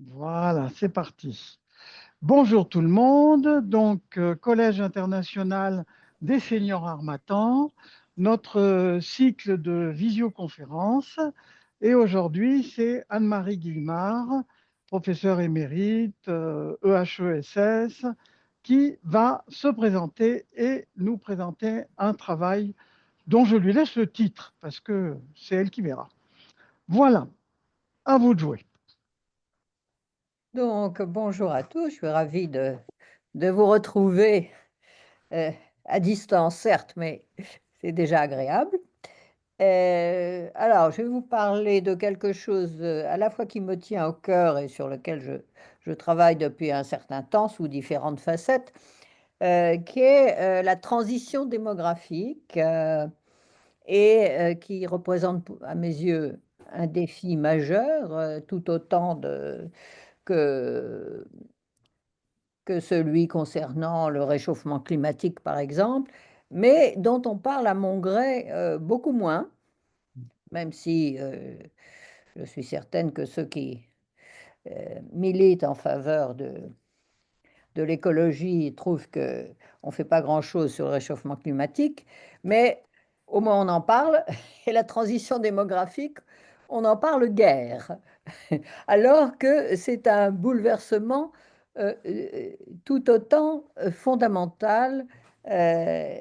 Voilà, c'est parti. Bonjour tout le monde. Collège international des seniors Harmattan, notre cycle de visioconférence. Et aujourd'hui, c'est Anne-Marie Guillemard, professeure émérite, EHESS, qui va se présenter et nous présenter un travail dont je lui laisse le titre parce que c'est elle qui verra. Voilà, à vous de jouer. Donc, bonjour à tous, je suis ravie de vous retrouver euh, à distance, certes, mais c'est déjà agréable. Alors, je vais vous parler de quelque chose à la fois qui me tient au cœur et sur lequel je travaille depuis un certain temps sous différentes facettes, qui est la transition démographique et qui représente à mes yeux un défi majeur, tout autant que que celui concernant le réchauffement climatique, par exemple, mais dont on parle à mon gré, beaucoup moins, même si, je suis certaine que ceux qui, militent en faveur de l'écologie trouvent qu'on ne fait pas grand-chose sur le réchauffement climatique, mais au moins on en parle et la transition démographique, on n'en parle guère. Alors que c'est un bouleversement, tout autant, fondamental, heu,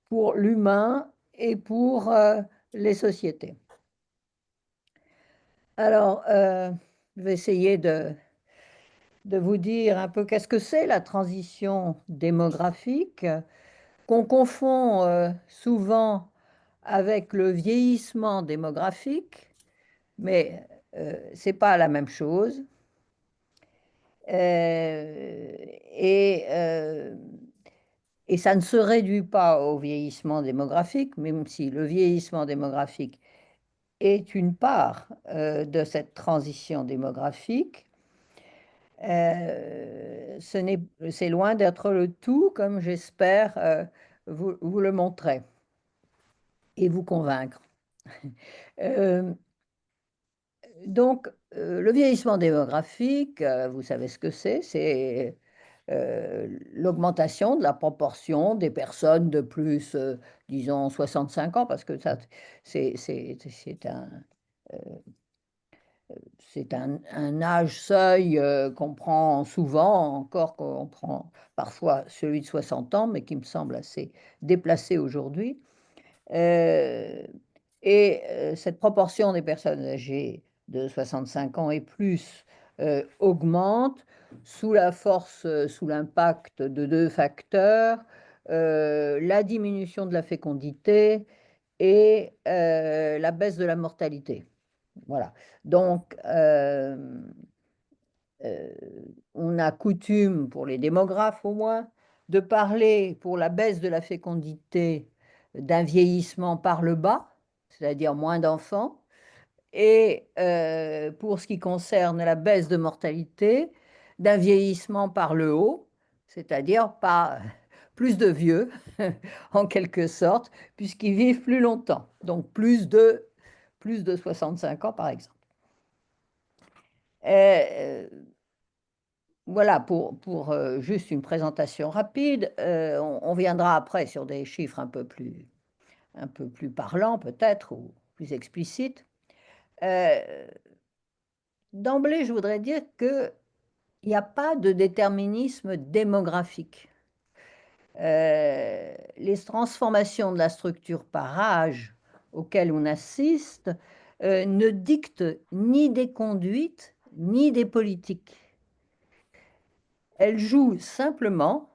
pour l'humain et pour, les sociétés. Alors, je vais essayer de vous dire un peu qu'est-ce que c'est la transition démographique, qu'on confond, souvent avec le vieillissement démographique, mais, c'est pas la même chose. Et et ça ne se réduit pas au vieillissement démographique, même si le vieillissement démographique est une part, de cette transition démographique. C'est loin d'être le tout, comme j'espère, vous le montrer et vous convaincre. Hem, le vieillissement démographique, vous savez ce que c'est, l'augmentation de la proportion des personnes de plus, disons 65 ans, parce que ça heu, c'est un âge seuil, qu'on prend souvent, encore qu'on prend parfois celui de 60 ans, mais qui me semble assez déplacé aujourd'hui. Heu Cette proportion des personnes âgées de 65 ans et plus, augmente sous l'impact de 2 facteurs, la diminution de la fécondité et la baisse de la mortalité. Voilà. Donc, on a coutume, pour les démographes au moins, de parler pour la baisse de la fécondité d'un vieillissement par le bas, c'est-à-dire moins d'enfants, et pour ce qui concerne la baisse de mortalité, d'un vieillissement par le haut, c'est-à-dire pas plus de vieux en quelque sorte, puisqu'ils vivent plus longtemps, donc plus de 65 ans par exemple. Heu Voilà pour, juste une présentation rapide, on viendra après sur des chiffres un peu plus parlants peut-être ou plus explicites. Heu, D'emblée, je voudrais dire qu'il y a pas de déterminisme démographique. Les transformations de la structure par âge auxquelles on assiste, ne dictent ni des conduites, ni des politiques. Elles jouent simplement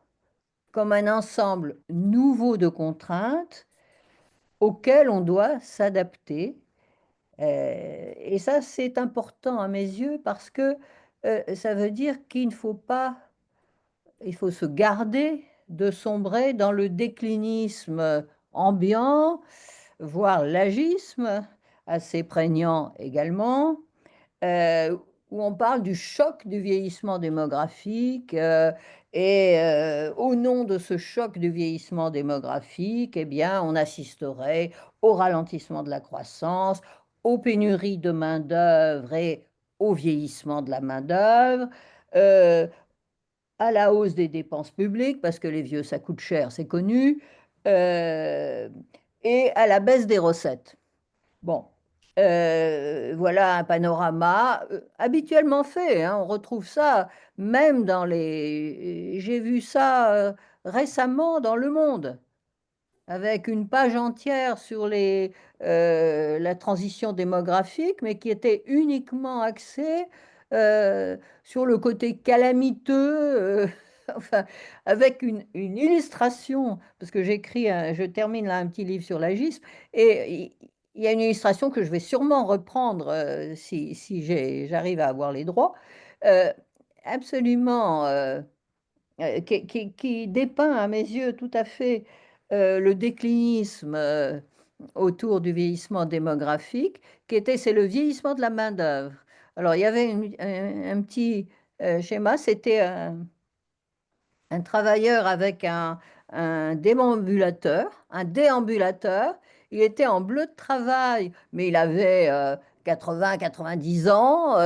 comme un ensemble nouveau de contraintes auxquelles on doit s'adapter, et ça, c'est important à mes yeux parce que, ça veut dire qu'il ne faut pas il faut se garder de sombrer dans le déclinisme ambiant, voire l'agisme, assez prégnant également, où on parle du choc du vieillissement démographique, au nom de ce choc du vieillissement démographique, eh bien, on assisterait au ralentissement de la croissance, aux pénuries de main-d'œuvre et au vieillissement de la main-d'œuvre, euh, à la hausse des dépenses publiques, parce que les vieux, ça coûte cher, c'est connu, euh, et à la baisse des recettes. Bon, voilà un panorama habituellement fait, hein. On retrouve ça même dans les... J'ai vu ça récemment dans Le Monde, avec une page entière sur la transition démographique, mais qui était uniquement axée sur le côté calamiteux, enfin, avec une illustration, parce que je termine là un petit livre sur l'agisme, et il y a une illustration que je vais sûrement reprendre si j'arrive à avoir les droits, euh, absolument qui dépeint à mes yeux tout à fait le déclinisme autour du vieillissement démographique, c'est le vieillissement de la main-d'œuvre. Alors, il y avait un petit schéma, c'était un travailleur avec un déambulateur, Il était en bleu de travail, mais il avait 80-90 ans,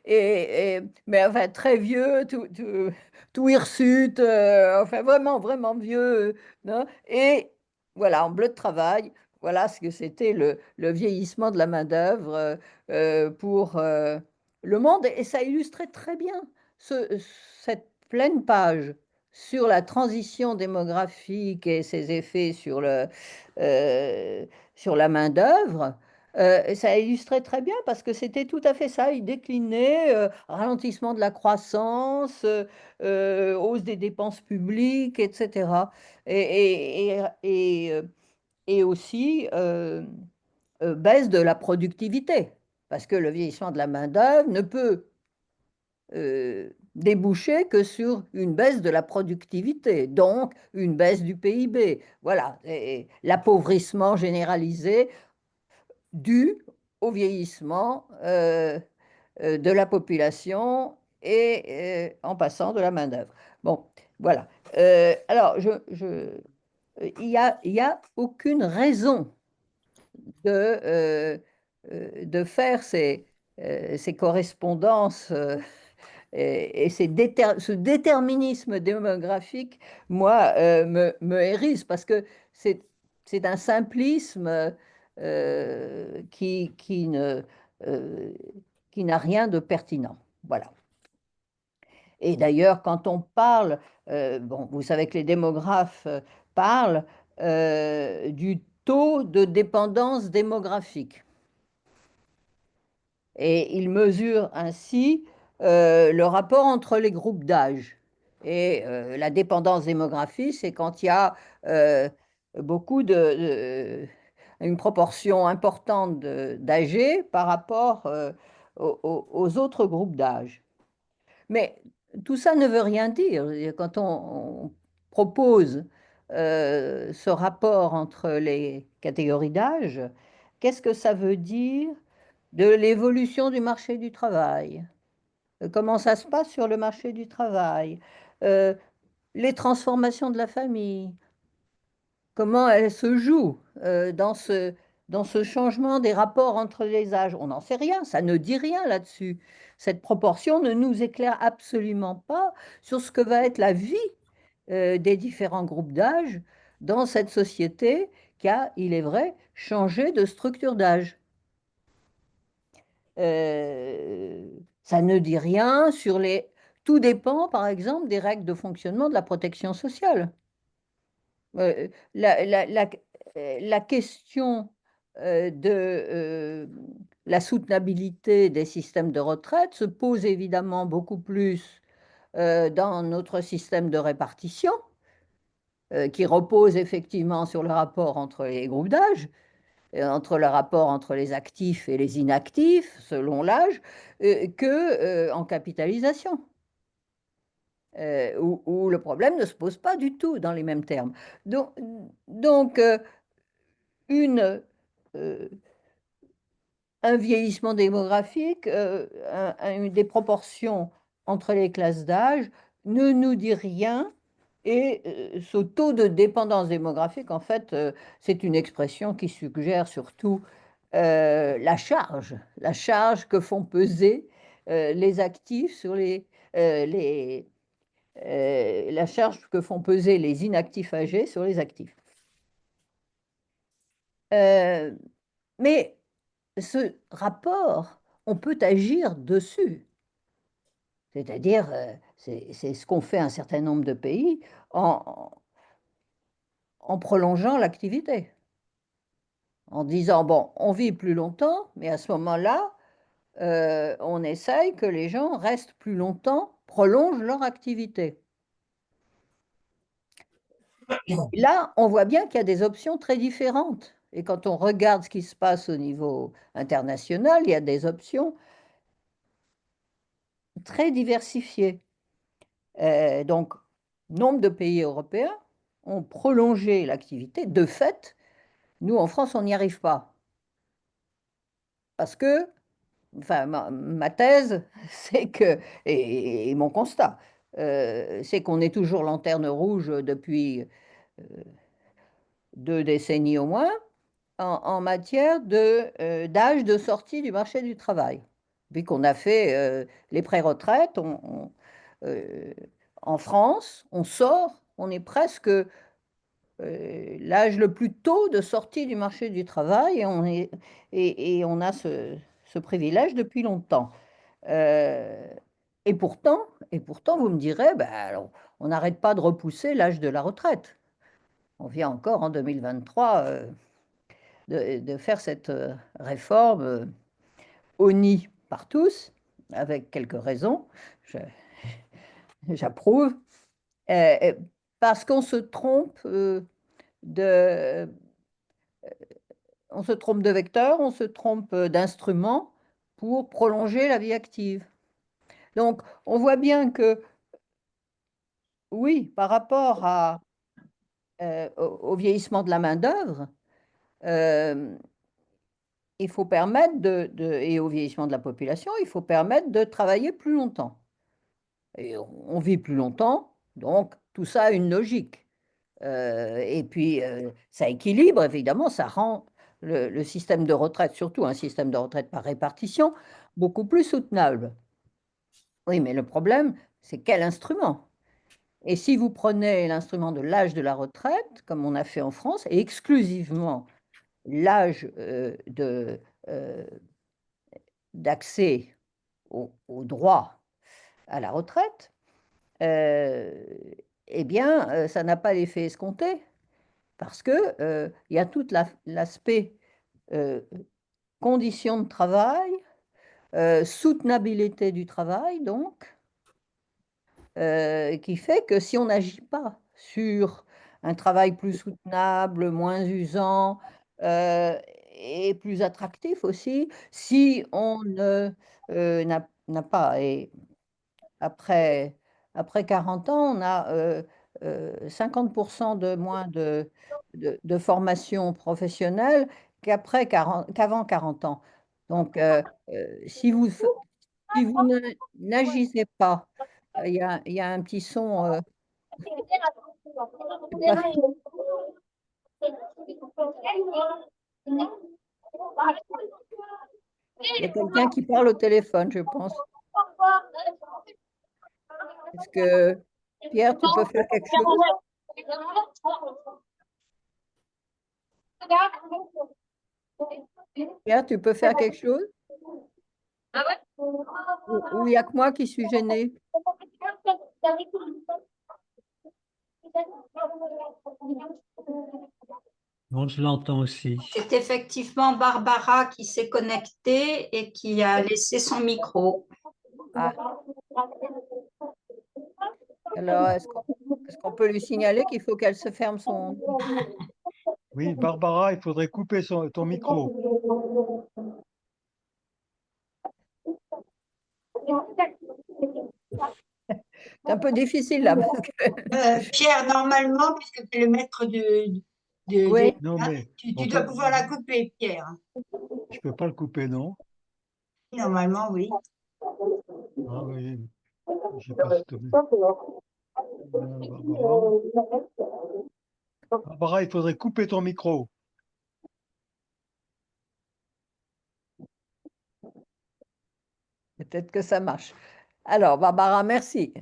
et, mais enfin très vieux, tout hirsute, enfin vraiment, vraiment vieux, non. Et voilà, en bleu de travail, voilà ce que c'était le vieillissement de la main-d'œuvre pour le monde. Et ça illustrait très bien ce, cette pleine page sur la transition démographique et ses effets euh, sur la main-d'œuvre. Ça illustrait très bien parce que c'était tout à fait ça. Il déclinait ralentissement de la croissance, hausse des dépenses publiques, etc. Et aussi baisse de la productivité. Parce que le vieillissement de la main-d'œuvre ne peut déboucher que sur une baisse de la productivité, donc une baisse du PIB. Voilà, l'appauvrissement généralisé dû au vieillissement de la population et en passant de la main-d'œuvre. Bon, voilà. Alors, il y a aucune raison de faire ces correspondances et ce déterminisme démographique, moi, me hérisse parce que c'est, c'est un simplisme euh, qui n'a rien de pertinent. Voilà. Et d'ailleurs, quand on parle, bon, vous savez que les démographes parlent du taux de dépendance démographique. Et il mesure ainsi le rapport entre les groupes d'âge. Et la dépendance démographique, c'est quand il y a euh, une proportion importante d'âgés par rapport aux autres groupes d'âge. Mais tout ça ne veut rien dire. Quand on propose ce rapport entre les catégories d'âge, qu'est-ce que ça veut dire de l'évolution du marché du travail? Comment ça se passe sur le marché du travail? Euh, les transformations de la famille, comment elles se jouent dans ce changement des rapports entre les âges? On n'en sait rien, ça ne dit rien là-dessus. Cette proportion ne nous éclaire absolument pas sur ce que va être la vie des différents groupes d'âge dans cette société qui a, il est vrai, changé de structure d'âge. Euh, Ça ne dit rien sur les... Tout dépend, par exemple, des règles de fonctionnement de la protection sociale. Euh, la, la- la- la question de la soutenabilité des systèmes de retraite se pose évidemment beaucoup plus dans notre système de répartition, qui repose effectivement sur le rapport entre les groupes d'âge, entre le rapport entre les actifs et les inactifs, selon l'âge, que en capitalisation, où le problème ne se pose pas du tout dans les mêmes termes. Donc, donc une, euh, un vieillissement démographique, des proportions entre les classes d'âge ne nous dit rien. Et ce taux de dépendance démographique, en fait, c'est une expression qui suggère surtout la charge que font peser les actifs sur la charge que font peser les inactifs âgés sur les actifs. Mais ce rapport, on peut agir dessus. C'est-à-dire, c'est ce qu'ont fait un certain nombre de pays en prolongeant l'activité, en disant, bon, on vit plus longtemps, mais à ce moment-là, on essaye que les gens restent plus longtemps, prolongent leur activité. Là, on voit bien qu'il y a des options très différentes. Et quand on regarde ce qui se passe au niveau international, il y a des options très diversifiées. Donc, nombre de pays européens ont prolongé l'activité. De fait, nous, en France, on n'y arrive pas. Parce que, enfin, ma thèse, c'est que, et mon constat, c'est qu'on est toujours lanterne rouge depuis 2 décennies au moins, en matière d'âge de sortie du marché du travail. Puis qu'on a fait les pré-retraites, euh, en France, on sort, on est presque l'âge le plus tôt de sortie du marché du travail et on a ce privilège depuis longtemps. Euh, et pourtant, vous me direz, ben, alors, on n'arrête pas de repousser l'âge de la retraite. On vient encore en 2023 de faire cette réforme honnie par tous, avec quelques raisons. J'approuve. Euh, Parce qu'on se trompe de, on se trompe de vecteur, on se trompe d'instrument pour prolonger la vie active. Donc, on voit bien que, oui, par rapport au vieillissement de la main-d'œuvre, euh, il faut permettre et au vieillissement de la population, il faut permettre de travailler plus longtemps. Et on vit plus longtemps, donc tout ça a une logique. Et puis, ça équilibre, évidemment, ça rend le système de retraite, surtout un système de retraite par répartition, beaucoup plus soutenable. Oui, mais le problème, c'est quel instrument? Et si vous prenez l'instrument de l'âge de la retraite, comme on a fait en France, et exclusivement l'âge euh, d'accès au droit à la retraite, euh, eh bien, ça n'a pas l'effet escompté, parce que il y a tout l'aspect euh, conditions de travail, soutenabilité du travail, donc, qui fait que si on n'agit pas sur un travail plus soutenable, moins usant et plus attractif aussi, si on n'a pas, et après, après 40 ans, on a 50% de moins de formation professionnelle qu'avant 40 ans. Donc, si vous n'agissez pas, il y a un petit son, c'est pas fini. Il y a quelqu'un qui parle au téléphone, je pense. Est-ce que, Pierre, tu peux faire quelque chose? Pierre, tu peux faire quelque chose? Ou il n'y a que moi qui suis gênée? Non, je l'entends aussi. C'est effectivement Barbara qui s'est connectée et qui a laissé son micro. Ah. Alors, est-ce qu'on peut lui signaler qu'il faut qu'elle se ferme son... Oui, Barbara, il faudrait couper ton micro. C'est un peu difficile là, parce que... Pierre, normalement, puisque tu es le maître Oui, Non, mais tu on dois peut, pouvoir la couper, Pierre. je peux pas le couper, non? Normalement, oui. Ah oui, j'ai pas cette... Barbara. Barbara, il faudrait couper ton micro. peut-être que ça marche. Alors, Barbara, merci.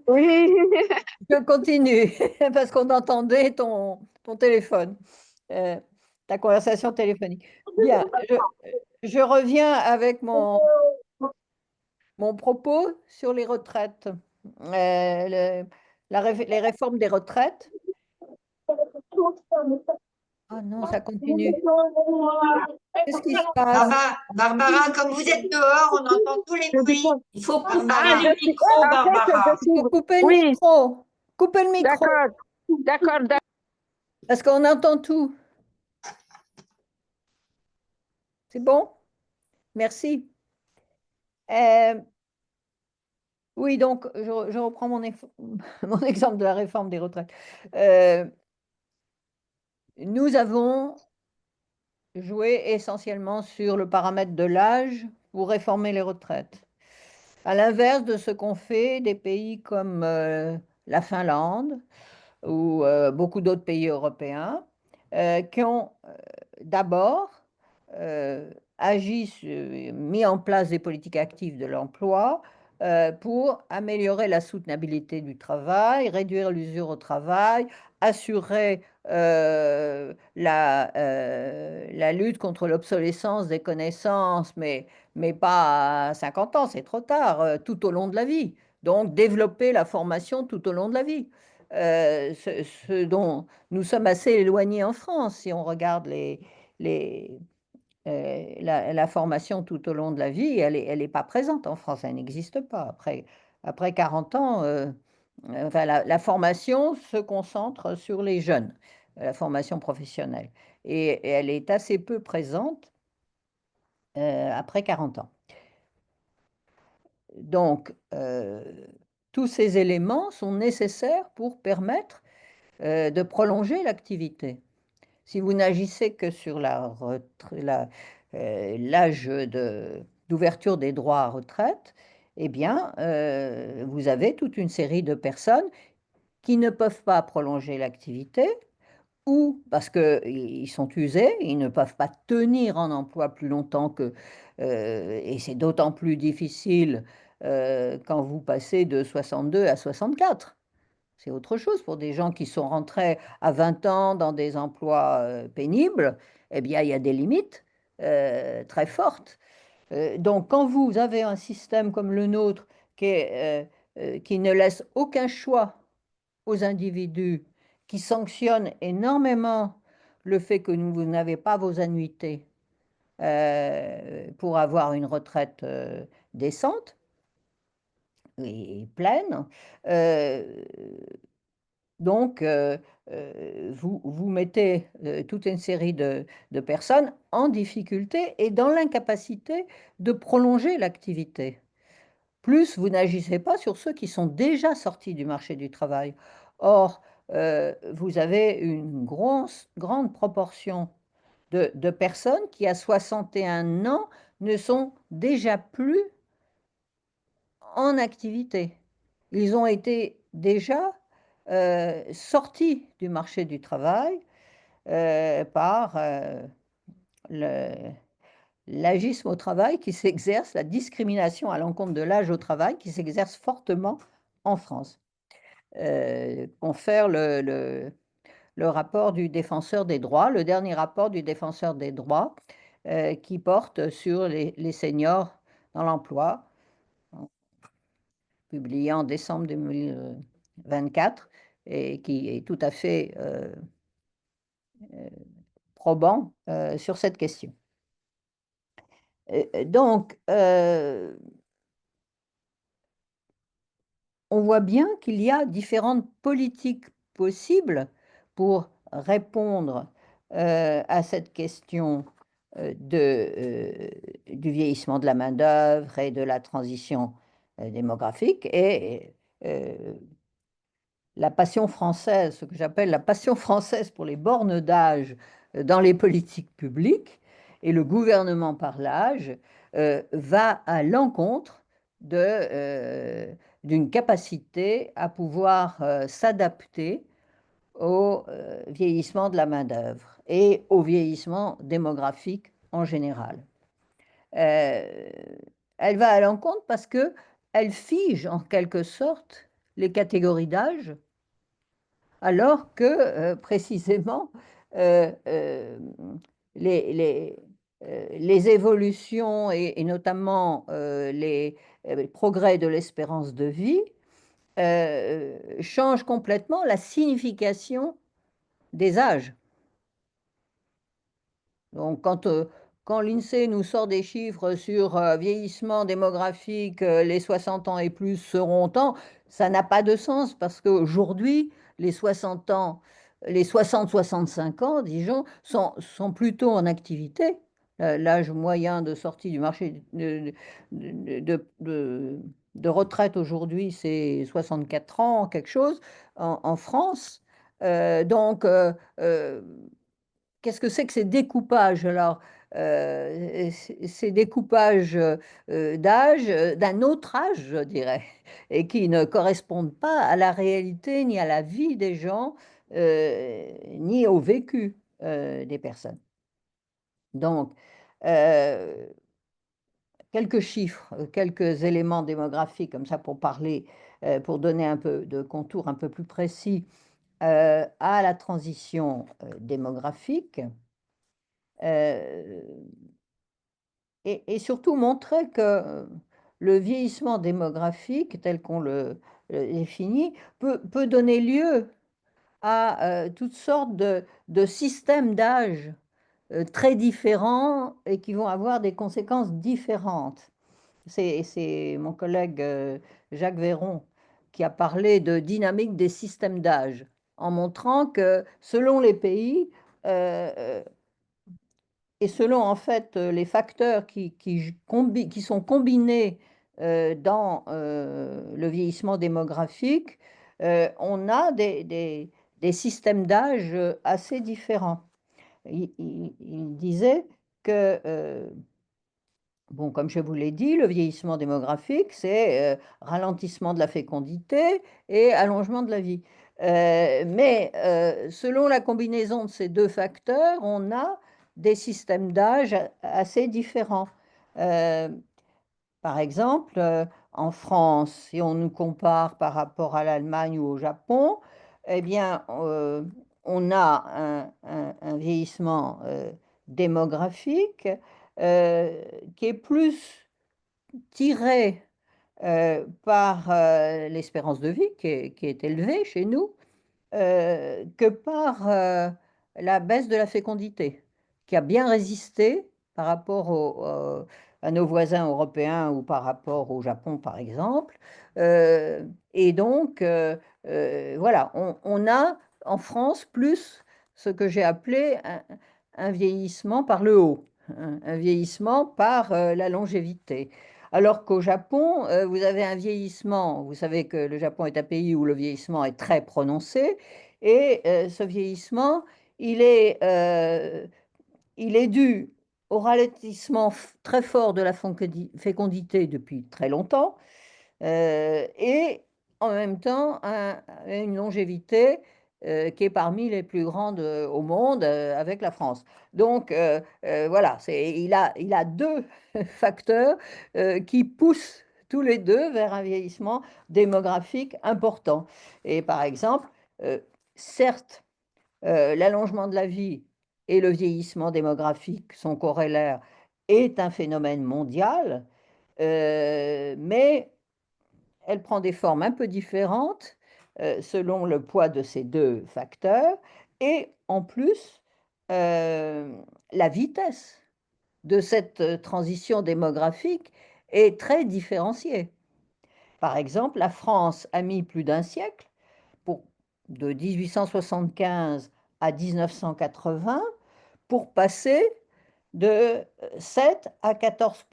Oui. Je continue parce qu'on entendait ton téléphone, ta conversation téléphonique. Bien, je reviens avec mon propos sur les retraites, les réformes des retraites. Ah non, ça continue. Qu'est-ce qui se passe? Barbara, comme vous êtes dehors, on entend tous les bruits. Il faut couper Ah, le micro, en fait, Barbara. je suis... Il faut couper le Oui, micro. Couper le micro, d'accord. parce qu'on entend tout. C'est bon? Merci. Oui, donc, je reprends mon exemple de la réforme des retraites. Nous avons joué essentiellement sur le paramètre de l'âge pour réformer les retraites. À l'inverse de ce qu'ont fait des pays comme la Finlande ou beaucoup d'autres pays européens, qui ont d'abord agi, mis en place des politiques actives de l'emploi pour améliorer la soutenabilité du travail, réduire l'usure au travail, assurer la lutte contre l'obsolescence des connaissances, mais pas à 50 ans, c'est trop tard, tout au long de la vie. Donc, développer la formation tout au long de la vie. Ce dont nous sommes assez éloignés en France, si on regarde la formation tout au long de la vie, elle est pas présente en France, elle n'existe pas. Après 40 ans, enfin, la formation se concentre sur les jeunes, la formation professionnelle, et elle est assez peu présente après 40 ans. Donc, tous ces éléments sont nécessaires pour permettre de prolonger l'activité. Si vous n'agissez que sur l'âge d'ouverture des droits à retraite, eh bien, vous avez toute une série de personnes qui ne peuvent pas prolonger l'activité, ou parce qu'ils sont usés, ils ne peuvent pas tenir en emploi plus longtemps et c'est d'autant plus difficile quand vous passez de 62 à 64. C'est autre chose pour des gens qui sont rentrés à 20 ans dans des emplois pénibles. Eh bien, il y a des limites très fortes. Donc, quand vous avez un système comme le nôtre qui ne laisse aucun choix aux individus, qui sanctionne énormément le fait que vous n'avez pas vos annuités pour avoir une retraite décente et pleine, donc, vous mettez toute une série de personnes en difficulté et dans l'incapacité de prolonger l'activité. Plus vous n'agissez pas sur ceux qui sont déjà sortis du marché du travail. Or, vous avez une grande proportion de personnes qui, à 61 ans, ne sont déjà plus en activité. Ils ont été déjà sortis du marché du travail par l'agisme au travail qui s'exerce, la discrimination à l'encontre de l'âge au travail qui s'exerce fortement en France. Confère le rapport du défenseur des droits, le dernier rapport du défenseur des droits qui porte sur les seniors dans l'emploi, publié en décembre 2024 et qui est tout à fait probant sur cette question. Donc, on voit bien qu'il y a différentes politiques possibles pour répondre à cette question du vieillissement de la main-d'œuvre et de la transition démographique. Et la passion française, ce que j'appelle la passion française pour les bornes d'âge dans les politiques publiques, et le gouvernement par l'âge va à l'encontre d'une capacité à pouvoir s'adapter au vieillissement de la main-d'œuvre et au vieillissement démographique en général. elle va à l'encontre parce qu'elle fige en quelque sorte les catégories d'âge, alors que précisément euh, euh, les, les évolutions et notamment les progrès de l'espérance de vie changent complètement la signification des âges. Donc, quand l'INSEE nous sort des chiffres sur vieillissement démographique, les 60 ans et plus seront tant, ça n'a pas de sens parce qu'aujourd'hui, les 60 ans, les 60-65 ans, disons, sont plutôt en activité. L'âge moyen de sortie du marché de retraite aujourd'hui, c'est 64 ans, quelque chose, en France. Donc, qu'est-ce que c'est que ces découpages alors ces découpages d'âge, d'un autre âge, je dirais, et qui ne correspondent pas à la réalité ni à la vie des gens, ni au vécu des personnes. Donc, euh, quelques chiffres, quelques éléments démographiques comme ça pour parler, pour donner un peu de contours un peu plus précis à la transition démographique. Euh, et surtout montrer que le vieillissement démographique, tel qu'on le définit, peut donner lieu à toutes sortes de systèmes d'âge très différents et qui vont avoir des conséquences différentes. C'est mon collègue Jacques Véron qui a parlé de dynamique des systèmes d'âge, en montrant que selon les pays, euh, et selon en fait les facteurs qui sont combinés dans le vieillissement démographique, on a des systèmes d'âge assez différents. Il disait que, bon, comme je vous l'ai dit, le vieillissement démographique, c'est ralentissement de la fécondité et allongement de la vie. Mais selon la combinaison de ces deux facteurs, on a des systèmes d'âge assez différents. Euh, Par exemple, en France, si on nous compare par rapport à l'Allemagne ou au Japon, eh bien, on a un vieillissement démographique qui est plus tiré par l'espérance de vie qui est élevée chez nous, que par la baisse de la fécondité, qui a bien résisté par rapport à nos voisins européens ou par rapport au Japon, par exemple. Et donc, voilà, on a en France plus ce que j'ai appelé un vieillissement par le haut, un vieillissement par la longévité. Alors qu'au Japon, vous avez un vieillissement, vous savez que le Japon est un pays où le vieillissement est très prononcé, et ce vieillissement, il est dû au ralentissement très fort de la fécondité depuis très longtemps, et en même temps une longévité qui est parmi les plus grandes au monde avec la France. Donc voilà, il a deux facteurs qui poussent tous les deux vers un vieillissement démographique important. Et par exemple, euh, certes, l'allongement de la vie et le vieillissement démographique sont corrélaires, est un phénomène mondial, mais elle prend des formes un peu différentes selon le poids de ces deux facteurs et en plus euh, la vitesse de cette transition démographique est très différenciée. Par exemple, la France a mis plus d'un siècle pour, de 1875 à 1980 pour passer de 7 à 14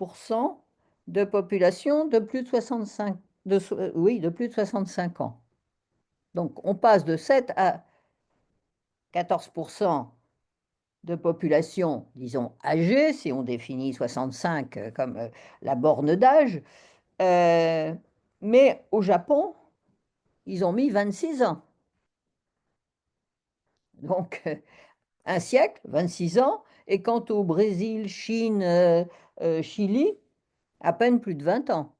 de population de plus de 65, oui, de plus de 65 ans. Donc, on passe de 7 à 14 de population, disons, âgée, si on définit 65 comme la borne d'âge. Mais au Japon, ils ont mis 26 ans. Donc, un siècle, 26 ans. Et quant au Brésil, Chine, Chili, à peine plus de 20 ans.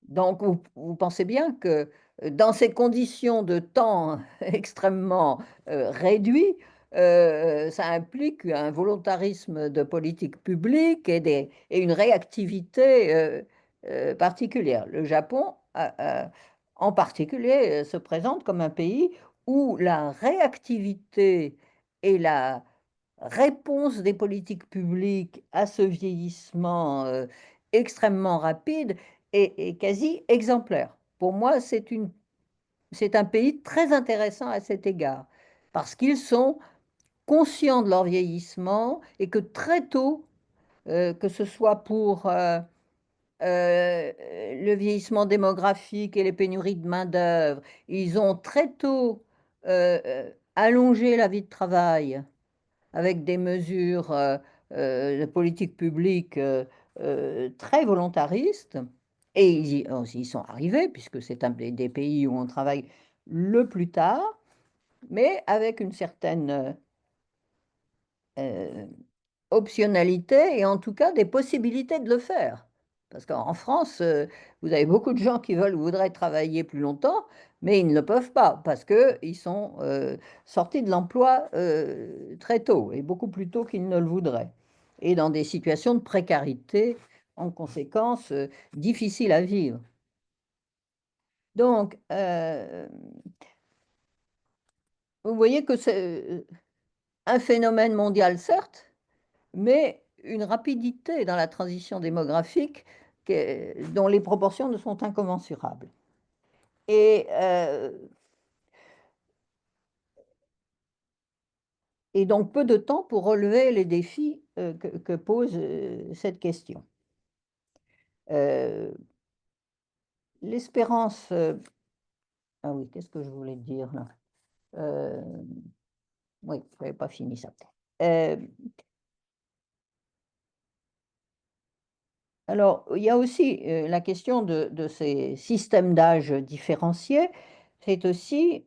Donc, vous pensez bien que dans ces conditions de temps extrêmement réduits, ça implique un volontarisme de politique publique et une réactivité particulière. Le Japon, en particulier, se présente comme un pays où la réactivité et la réponse des politiques publiques à ce vieillissement extrêmement rapide est quasi exemplaire. Pour moi, c'est un pays très intéressant à cet égard, parce qu'ils sont conscients de leur vieillissement et que très tôt, que ce soit pour le vieillissement démographique et les pénuries de main-d'œuvre, ils ont très tôt allongé la vie de travail avec des mesures de politique publique très volontaristes. Et ils y sont arrivés, puisque c'est un des pays où on travaille le plus tard, mais avec une certaine euh, optionnalité et en tout cas des possibilités de le faire. Parce qu'en France, vous avez beaucoup de gens qui voudraient travailler plus longtemps, mais ils ne le peuvent pas parce qu'ils sont sortis de l'emploi très tôt et beaucoup plus tôt qu'ils ne le voudraient. Et dans des situations de précarité, en conséquence, difficiles à vivre. Donc, vous voyez que c'est un phénomène mondial, certes, mais une rapidité dans la transition démographique dont les proportions ne sont incommensurables. Et donc peu de temps pour relever les défis que pose cette question. L'espérance... ah oui, qu'est-ce que je voulais dire là oui, je n'avais pas fini ça. Alors, il y a aussi la question de ces systèmes d'âge différenciés, c'est aussi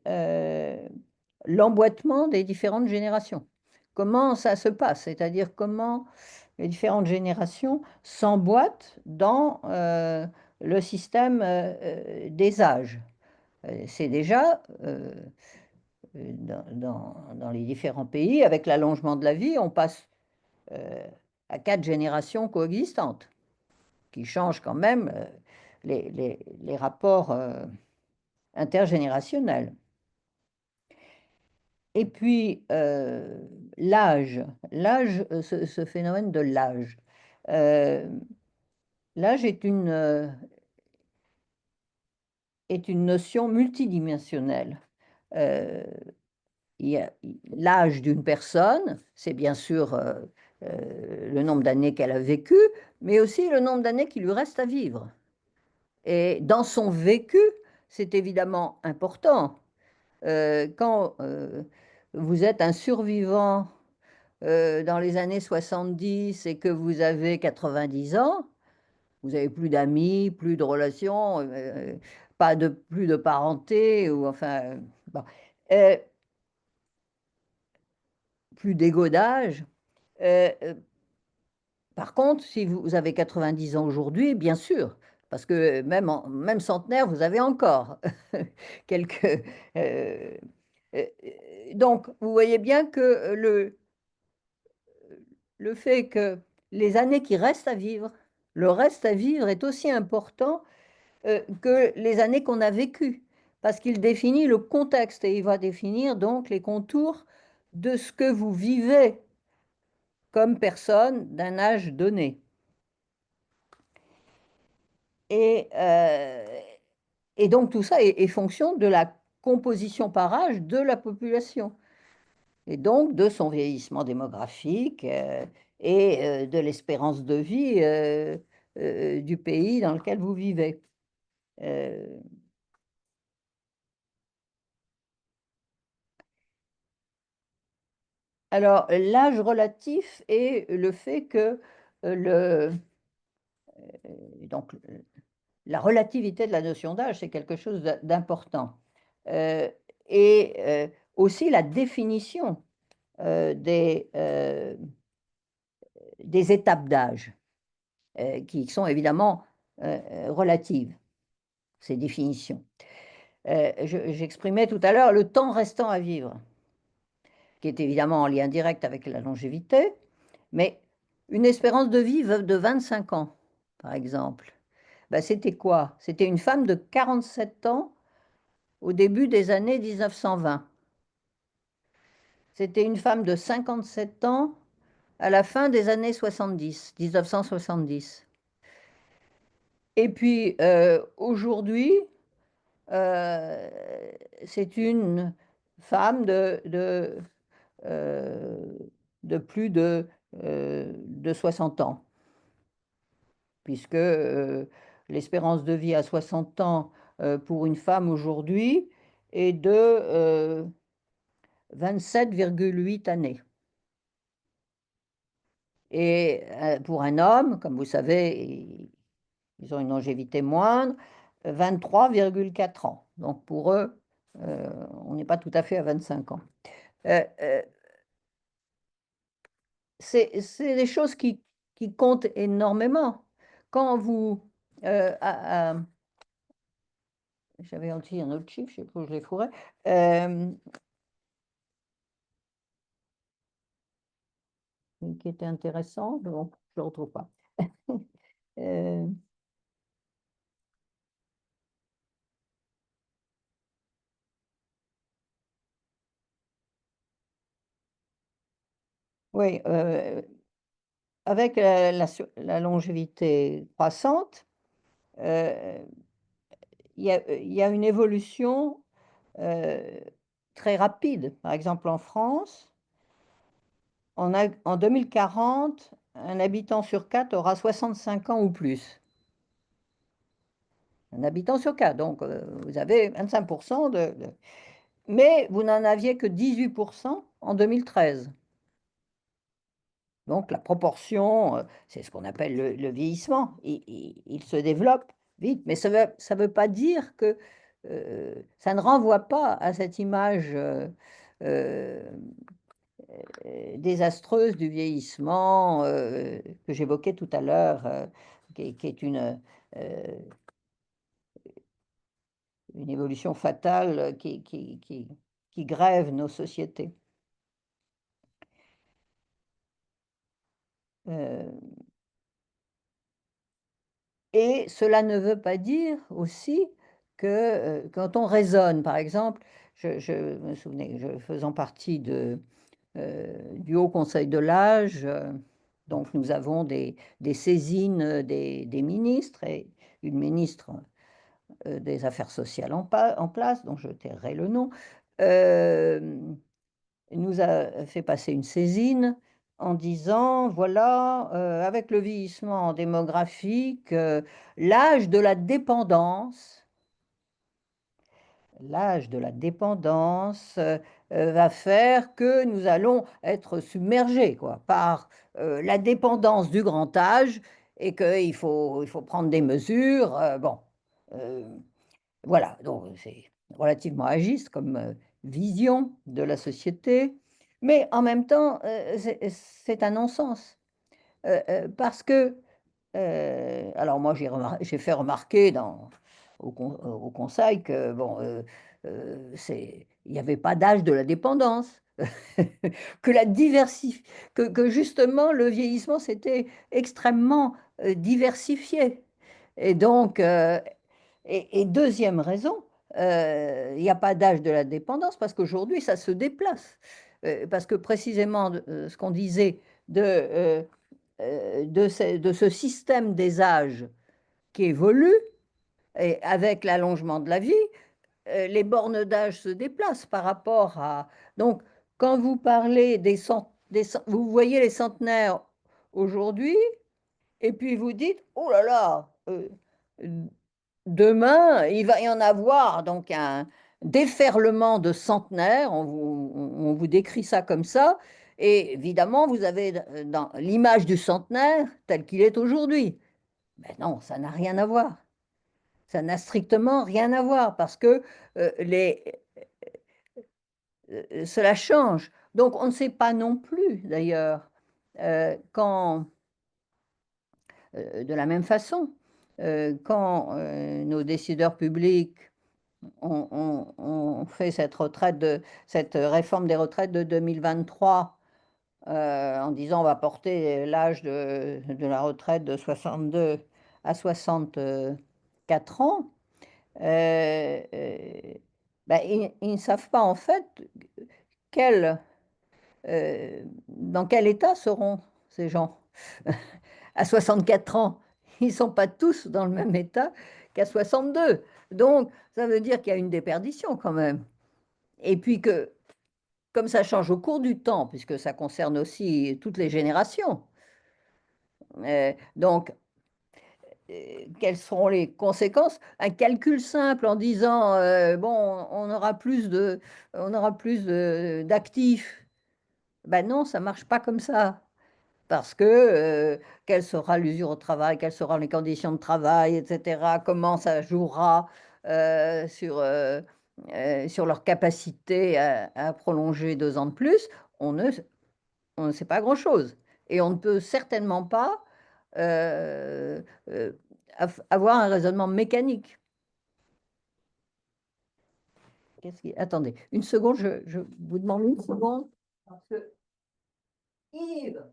l'emboîtement des différentes générations. Comment ça se passe? C'est-à-dire comment les différentes générations s'emboîtent dans le système des âges. C'est déjà dans les différents pays, avec l'allongement de la vie, on passe à 4 générations coexistantes qui changent quand même les rapports intergénérationnels. Et puis, l'âge, ce phénomène de l'âge. L'âge est une notion multidimensionnelle. L'âge d'une personne, c'est bien sûr le nombre d'années qu'elle a vécu, mais aussi le nombre d'années qui lui reste à vivre. Et dans son vécu, c'est évidemment important. Quand vous êtes un survivant dans les années 70 et que vous avez 90 ans, vous n'avez plus d'amis, plus de relations, plus de parenté, ou enfin, bon, plus d'égo d'âge. Par contre, si vous avez 90 ans aujourd'hui, bien sûr, parce que même centenaire, vous avez encore quelques... euh, donc, vous voyez bien que le fait que les années qui restent à vivre, le reste à vivre est aussi important que les années qu'on a vécues, parce qu'il définit le contexte et il va définir donc les contours de ce que vous vivez comme personne d'un âge donné. Et, donc tout ça est fonction de la composition par âge de la population, et donc de son vieillissement démographique et de l'espérance de vie du pays dans lequel vous vivez. Alors, l'âge relatif est le fait que donc, la relativité de la notion d'âge, c'est quelque chose d'important. Et aussi la définition des des étapes d'âge, qui sont évidemment relatives, ces définitions. J'exprimais tout à l'heure le temps restant à vivre, qui est évidemment en lien direct avec la longévité, mais une espérance de vie de 25 ans, par exemple, ben, c'était quoi? C'était une femme de 47 ans au début des années 1920. C'était une femme de 57 ans à la fin des années 70, 1970. Et puis aujourd'hui, c'est une femme de plus de 60 ans, puisque l'espérance de vie à 60 ans pour une femme aujourd'hui est de 27,8 années. Et pour un homme, comme vous savez, ils ont une longévité moindre, 23,4 ans. Donc pour eux, on n'est pas tout à fait à 25 ans. C'est des choses qui comptent énormément. Quand vous... j'avais dit un autre chiffre, je ne sais pas où je l'ai fourré. Qui était intéressant, mais bon, je ne le retrouve pas. Oui, avec la longévité croissante, il y a une évolution très rapide. Par exemple, en France, en 2040, un habitant sur 4 aura 65 ans ou plus. Un habitant sur 4, donc vous avez 25% Mais vous n'en aviez que 18% en 2013. Donc la proportion, c'est ce qu'on appelle le vieillissement. Il se développe vite, mais ça veut pas dire que ça ne renvoie pas à cette image désastreuse du vieillissement que j'évoquais tout à l'heure, qui est une évolution fatale qui grève nos sociétés. Et cela ne veut pas dire aussi que quand on raisonne, par exemple, je me souvenais, faisant partie du Haut Conseil de l'âge, donc nous avons des saisines des ministres et une ministre des Affaires sociales en place, dont je tairai le nom, nous a fait passer une saisine en disant, voilà, avec le vieillissement démographique, l'âge de la dépendance va faire que nous allons être submergés quoi, par la dépendance du grand âge et qu'il faut prendre des mesures. Bon, voilà, donc c'est relativement agiste comme vision de la société, mais en même temps, c'est un non-sens. Parce que, alors moi j'ai fait remarquer au Conseil que, bon, il n'y avait pas d'âge de la dépendance, que justement le vieillissement s'était extrêmement diversifié. Et donc, et deuxième raison, il n'y a pas d'âge de la dépendance parce qu'aujourd'hui, ça se déplace. Parce que précisément, ce qu'on disait de ce système des âges qui évolue, et avec l'allongement de la vie, les bornes d'âge se déplacent par rapport à... Donc, quand vous parlez vous voyez les centenaires aujourd'hui, et puis vous dites, oh là là, demain, il va y en avoir donc un déferlement de centenaires, on vous décrit ça comme ça, et évidemment, vous avez dans l'image du centenaire tel qu'il est aujourd'hui. Mais non, ça n'a rien à voir. Ça n'a strictement rien à voir parce que cela change. Donc, on ne sait pas non plus, d'ailleurs, De la même façon, quand nos décideurs publics ont fait cette réforme des retraites de 2023, en disant on va porter l'âge de la retraite de 62 à 64 ans, ben, ils ne savent pas en fait dans quel état seront ces gens à 64 ans. Ils ne sont pas tous dans le même état qu'à 62. Donc, ça veut dire qu'il y a une déperdition quand même. Et puis que, comme ça change au cours du temps, puisque ça concerne aussi toutes les générations, donc, quelles seront les conséquences? Un calcul simple en disant, bon, on aura plus d'actifs. Ben non, ça ne marche pas comme ça. Parce que quelle sera l'usure au travail, quelles seront les conditions de travail, etc. Comment ça jouera sur leur capacité à prolonger 2 ans de plus, on ne sait pas grand-chose. Et on ne peut certainement pas euh, euh, avoir un raisonnement mécanique. Attendez, une seconde, je vous demande une seconde. Parce que Yves,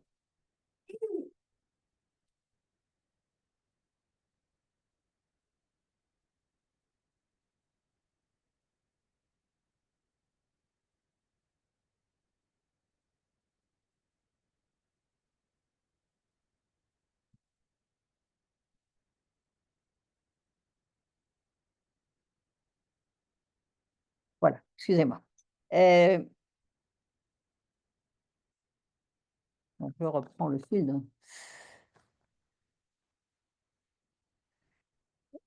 voilà, excusez-moi. Je reprends le fil.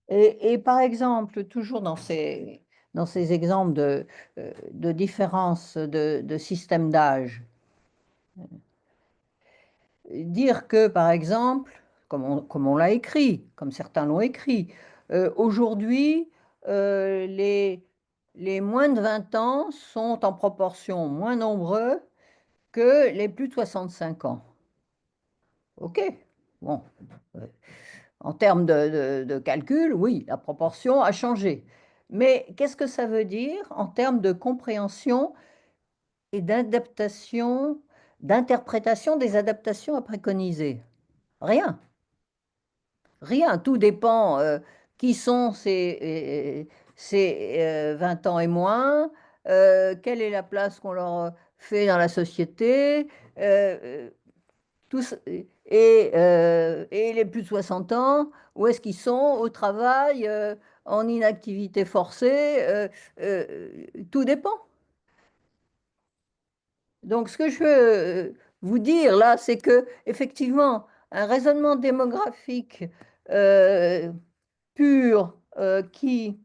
Et par exemple, toujours dans ces exemples de différence de système d'âge, dire que, par exemple, comme on l'a écrit, comme certains l'ont écrit, aujourd'hui, les moins de 20 ans sont en proportion moins nombreux que les plus de 65 ans. OK, bon. En termes de calcul, oui, la proportion a changé. Mais qu'est-ce que ça veut dire en termes de compréhension et d'adaptation, d'interprétation des adaptations à préconiser? Rien. Rien. Tout dépend qui sont ces 20 ans et moins, quelle est la place qu'on leur fait dans la société, tous, et les plus de 60 ans, où est-ce qu'ils sont au travail, en inactivité forcée, tout dépend. Donc, ce que je veux vous dire là, c'est que effectivement, un raisonnement démographique euh, pur qui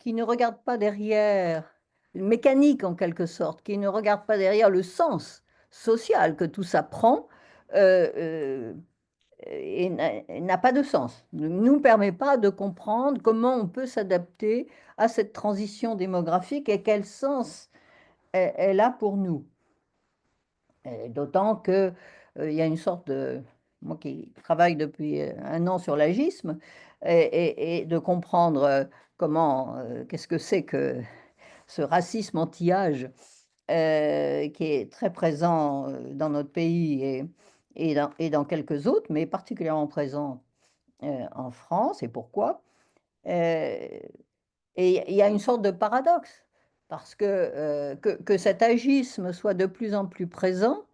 ne regarde pas derrière, mécanique en quelque sorte, qui ne regarde pas derrière le sens social que tout ça prend, et n'a pas de sens, ne nous permet pas de comprendre comment on peut s'adapter à cette transition démographique et quel sens elle a pour nous. D'autant qu'il y a une sorte de... Moi qui travaille depuis 1 an sur l'agisme, et de comprendre qu'est-ce que c'est que ce racisme anti-âge qui est très présent dans notre pays et dans quelques autres, mais particulièrement présent en France. Et pourquoi? Et il y a une sorte de paradoxe, parce que cet agisme soit de plus en plus présent,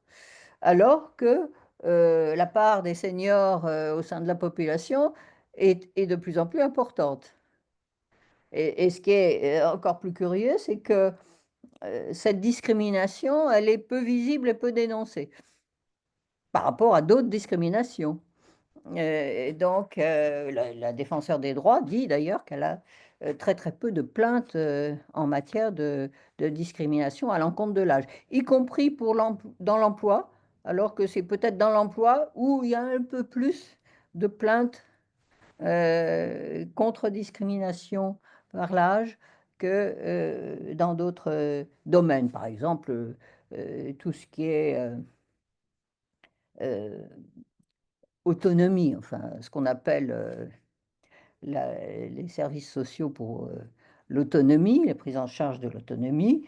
alors que la part des seniors au sein de la population est de plus en plus importante. Et ce qui est encore plus curieux, c'est que cette discrimination, elle est peu visible et peu dénoncée par rapport à d'autres discriminations. Et donc, la défenseur des droits dit d'ailleurs qu'elle a très très peu de plaintes en matière de discrimination à l'encontre de l'âge, y compris dans l'emploi, alors que c'est peut-être dans l'emploi où il y a un peu plus de plaintes contre discrimination par l'âge que dans d'autres domaines. Par exemple, tout ce qui est autonomie, enfin, ce qu'on appelle les services sociaux pour l'autonomie, la prise en charge de l'autonomie,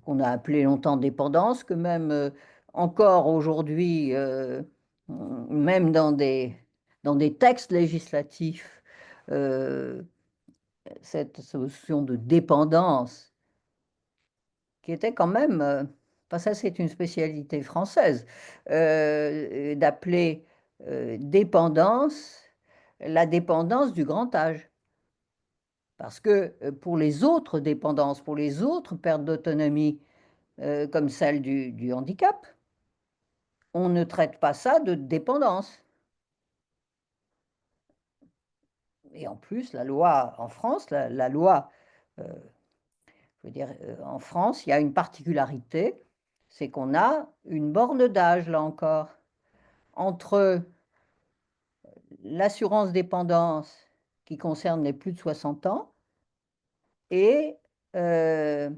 qu'on a appelé longtemps dépendance, que même encore aujourd'hui, même dans des textes législatifs, cette notion de dépendance, qui était quand même, enfin ça c'est une spécialité française, d'appeler dépendance la dépendance du grand âge. Parce que pour les autres dépendances, pour les autres pertes d'autonomie, comme celle du handicap, on ne traite pas ça de dépendance. Et en plus, la loi en France, la loi, je veux dire, en France, il y a une particularité, c'est qu'on a une borne d'âge, là encore, entre l'assurance dépendance qui concerne les plus de 60 ans et la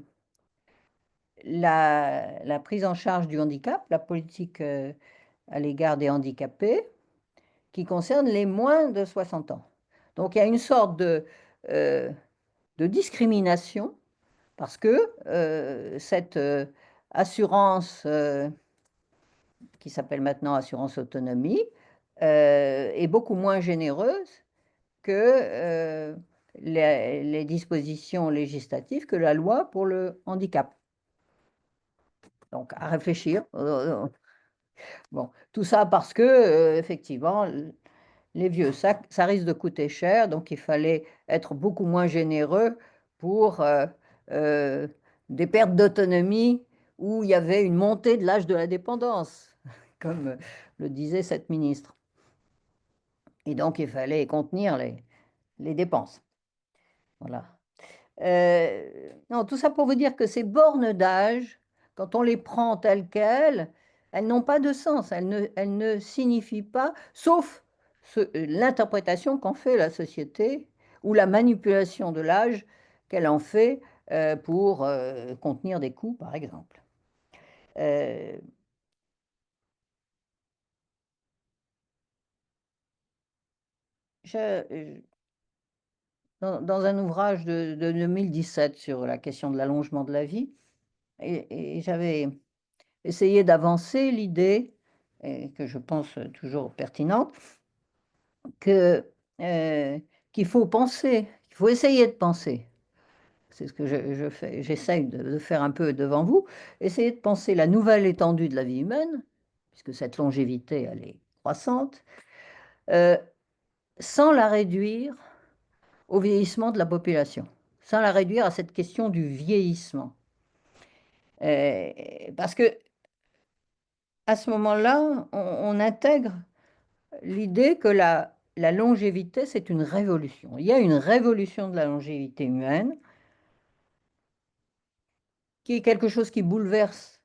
prise en charge du handicap, la politique à l'égard des handicapés, qui concerne les moins de 60 ans. Donc il y a une sorte de discrimination parce que cette assurance qui s'appelle maintenant assurance autonomie est beaucoup moins généreuse que les dispositions législatives, que la loi pour le handicap. Donc à réfléchir. Bon, tout ça parce que effectivement, les vieux, ça risque de coûter cher, donc il fallait être beaucoup moins généreux pour des pertes d'autonomie où il y avait une montée de l'âge de la dépendance, comme le disait cette ministre. Et donc il fallait contenir les dépenses. Voilà. Non, tout ça pour vous dire que ces bornes d'âge, quand on les prend telles quelles, elles n'ont pas de sens, elles ne signifient pas, sauf l'interprétation qu'en fait la société ou la manipulation de l'âge qu'elle en fait pour contenir des coûts, par exemple. Dans un ouvrage de 2017 sur la question de l'allongement de la vie, et j'avais essayé d'avancer l'idée, que je pense toujours pertinente, qu'il faut penser, qu'il faut essayer de penser. C'est ce que je fais, j'essaye de faire un peu devant vous, essayer de penser la nouvelle étendue de la vie humaine, puisque cette longévité, elle est croissante, sans la réduire au vieillissement de la population, sans la réduire à cette question du vieillissement. Parce que à ce moment-là, on intègre l'idée que la longévité, c'est une révolution. Il y a une révolution de la longévité humaine qui est quelque chose qui bouleverse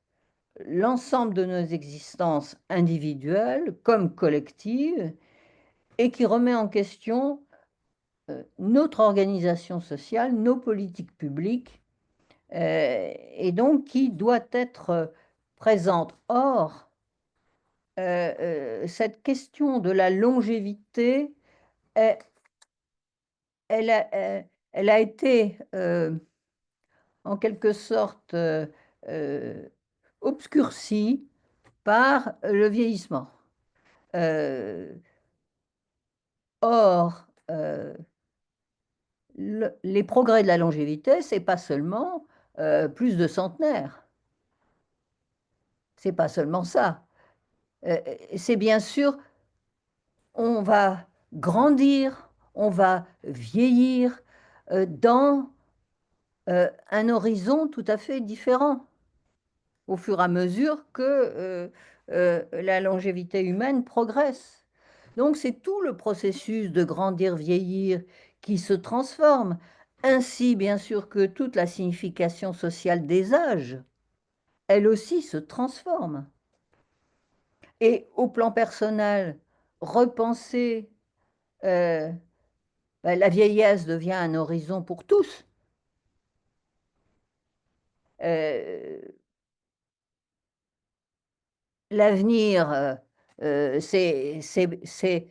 l'ensemble de nos existences individuelles comme collectives et qui remet en question notre organisation sociale, nos politiques publiques, et donc qui doit être présente. Or, cette question de la longévité, elle a été en quelque sorte obscurcie par le vieillissement. Or, les progrès de la longévité, c'est pas seulement plus de centenaires. C'est pas seulement ça. C'est bien sûr, on va grandir, on va vieillir dans un horizon tout à fait différent au fur et à mesure que la longévité humaine progresse. Donc c'est tout le processus de grandir, vieillir qui se transforme, ainsi bien sûr que toute la signification sociale des âges, elle aussi se transforme. Et au plan personnel, repenser la vieillesse devient un horizon pour tous. L'avenir c'est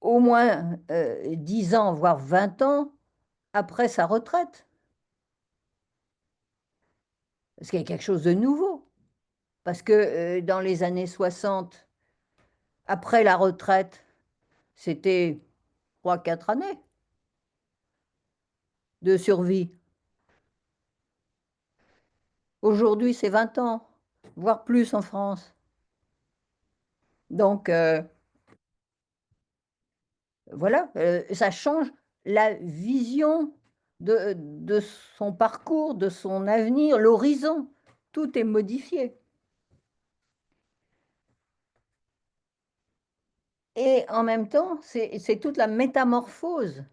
au moins 10 ans, voire 20 ans après sa retraite. Parce qu'il y a quelque chose de nouveau. Parce que dans les années 60, après la retraite, c'était 3-4 années de survie. Aujourd'hui, c'est 20 ans, voire plus en France. Donc, voilà, ça change la vision de son parcours, de son avenir, l'horizon. Tout est modifié. Et en même temps, c'est toute la métamorphose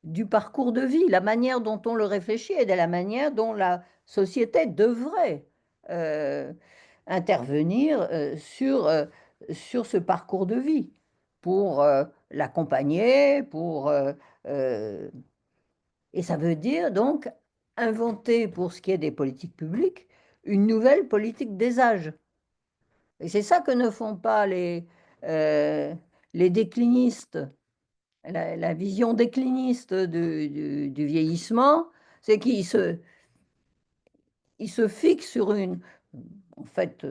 du parcours de vie, la manière dont on le réfléchit et de la manière dont la société devrait intervenir sur ce parcours de vie pour l'accompagner, et ça veut dire donc inventer, pour ce qui est des politiques publiques, une nouvelle politique des âges. Et c'est ça que ne font pas les déclinistes. La vision décliniste du vieillissement, c'est il se fixe sur en fait,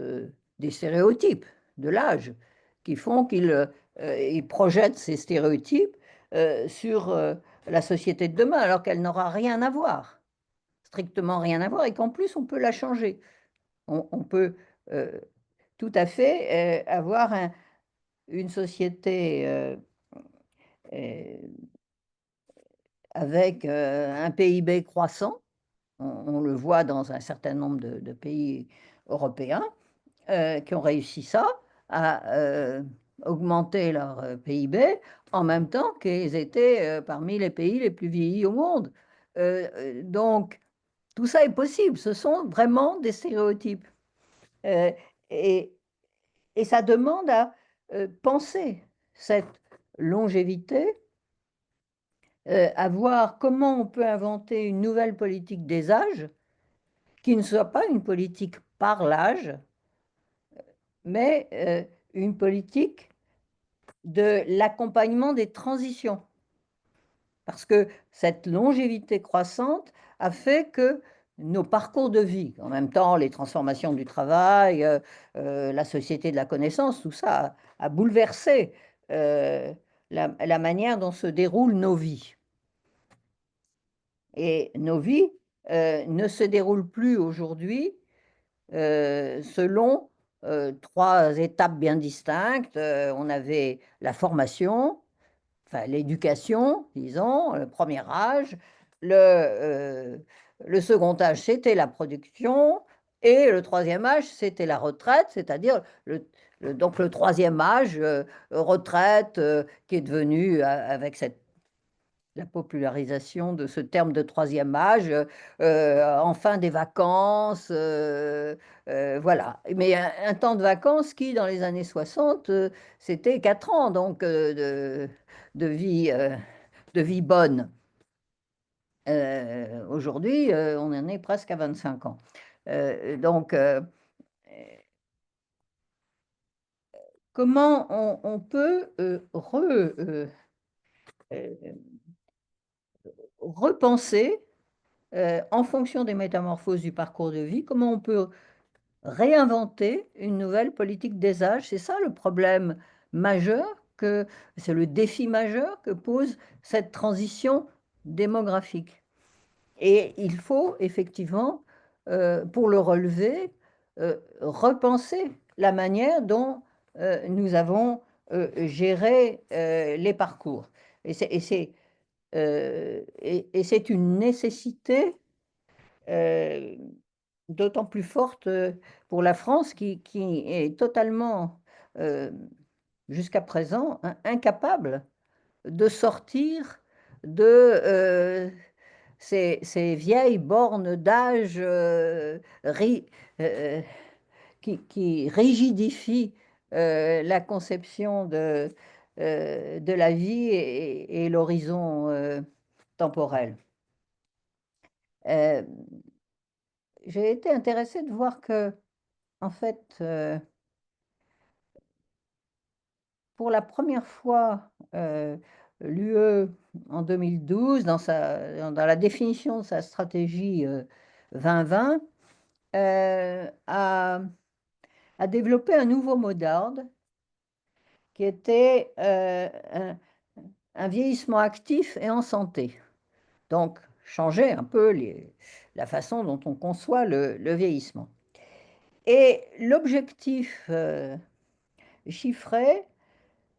des stéréotypes de l'âge qui font qu'il projette ces stéréotypes sur la société de demain, alors qu'elle n'aura rien à voir, strictement rien à voir, et qu'en plus on peut la changer. On peut tout à fait avoir une société avec un PIB croissant. On le voit dans un certain nombre de pays européens qui ont réussi ça, à augmenter leur PIB en même temps qu'ils étaient parmi les pays les plus vieillis au monde. Donc, tout ça est possible. Ce sont vraiment des stéréotypes. Euh, et, et ça demande à penser cette longévité, à voir comment on peut inventer une nouvelle politique des âges qui ne soit pas une politique par l'âge, mais une politique de l'accompagnement des transitions. Parce que cette longévité croissante a fait que nos parcours de vie, en même temps les transformations du travail, la société de la connaissance, tout ça a bouleversé la manière dont se déroulent nos vies. Et nos vies ne se déroulent plus aujourd'hui selon 3 étapes bien distinctes. On avait la formation, enfin l'éducation, disons, le premier âge. Le second âge, c'était la production. Et le troisième âge, c'était la retraite, c'est-à-dire donc le troisième âge, retraite, qui est devenu, avec la popularisation de ce terme de troisième âge, enfin des vacances, voilà. Mais un temps de vacances qui, dans les années 60, c'était 4 ans donc de vie bonne. Aujourd'hui, on en est presque à 25 ans. Donc, comment on peut repenser en fonction des métamorphoses du parcours de vie, comment on peut réinventer une nouvelle politique des âges. C'est ça le problème majeur, c'est le défi majeur que pose cette transition démographique. Et il faut effectivement, pour le relever, repenser la manière dont nous avons géré les parcours. Et c'est une nécessité d'autant plus forte pour la France qui est totalement, jusqu'à présent, incapable de sortir de ces vieilles bornes d'âge qui rigidifient la conception de la vie et l'horizon temporel. J'ai été intéressée de voir que, en fait, pour la première fois, l'UE, en 2012, dans la définition de sa stratégie 2020, a développé un nouveau mot d'ordre qui était un vieillissement actif et en santé. Donc, changer un peu la façon dont on conçoit le vieillissement. Et l'objectif chiffré,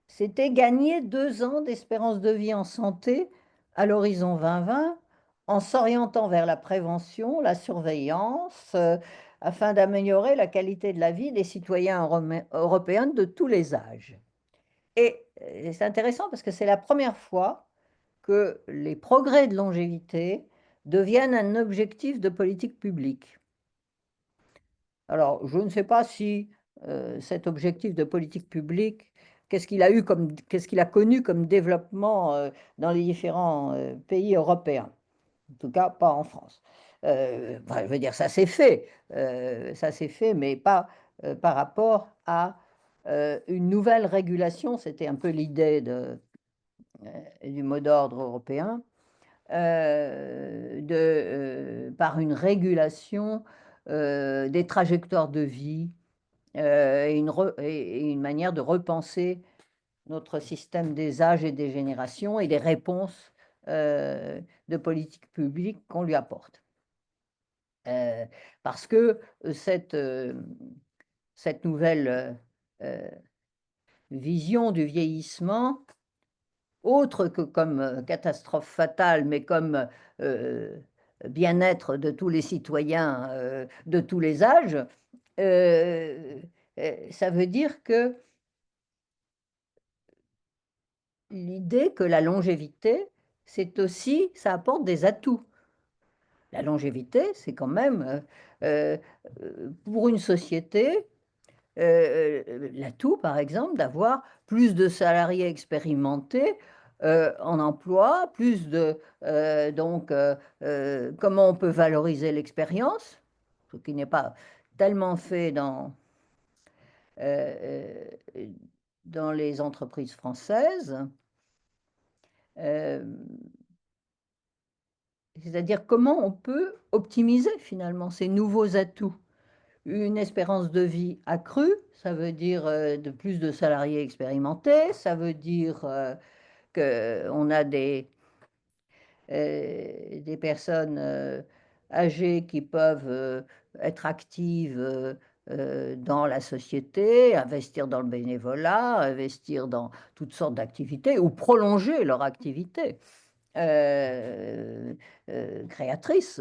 c'était gagner 2 ans d'espérance de vie en santé à l'horizon 2020, en s'orientant vers la prévention, la surveillance, afin d'améliorer la qualité de la vie des citoyens européens de tous les âges. Et c'est intéressant parce que c'est la première fois que les progrès de longévité deviennent un objectif de politique publique. Alors, je ne sais pas si cet objectif de politique publique, qu'est-ce qu'il a connu comme développement dans les différents pays européens. En tout cas, pas en France. Enfin, je veux dire, ça s'est fait, mais pas par rapport à une nouvelle régulation. C'était un peu l'idée du mot d'ordre européen, par une régulation des trajectoires de vie et une manière de repenser notre système des âges et des générations et des réponses de politique publique qu'on lui apporte. Parce que cette nouvelle vision du vieillissement, autre que comme catastrophe fatale, mais comme bien-être de tous les citoyens de tous les âges, ça veut dire que l'idée que la longévité, c'est aussi, ça apporte des atouts. La longévité, c'est quand même, pour une société, l'atout, par exemple, d'avoir plus de salariés expérimentés en emploi, comment on peut valoriser l'expérience, ce qui n'est pas tellement fait dans les entreprises françaises. C'est-à-dire comment on peut optimiser finalement ces nouveaux atouts. Une espérance de vie accrue, ça veut dire de plus de salariés expérimentés, ça veut dire qu'on a des personnes âgées qui peuvent être actives dans la société, investir dans le bénévolat, investir dans toutes sortes d'activités ou prolonger leur activité créatrice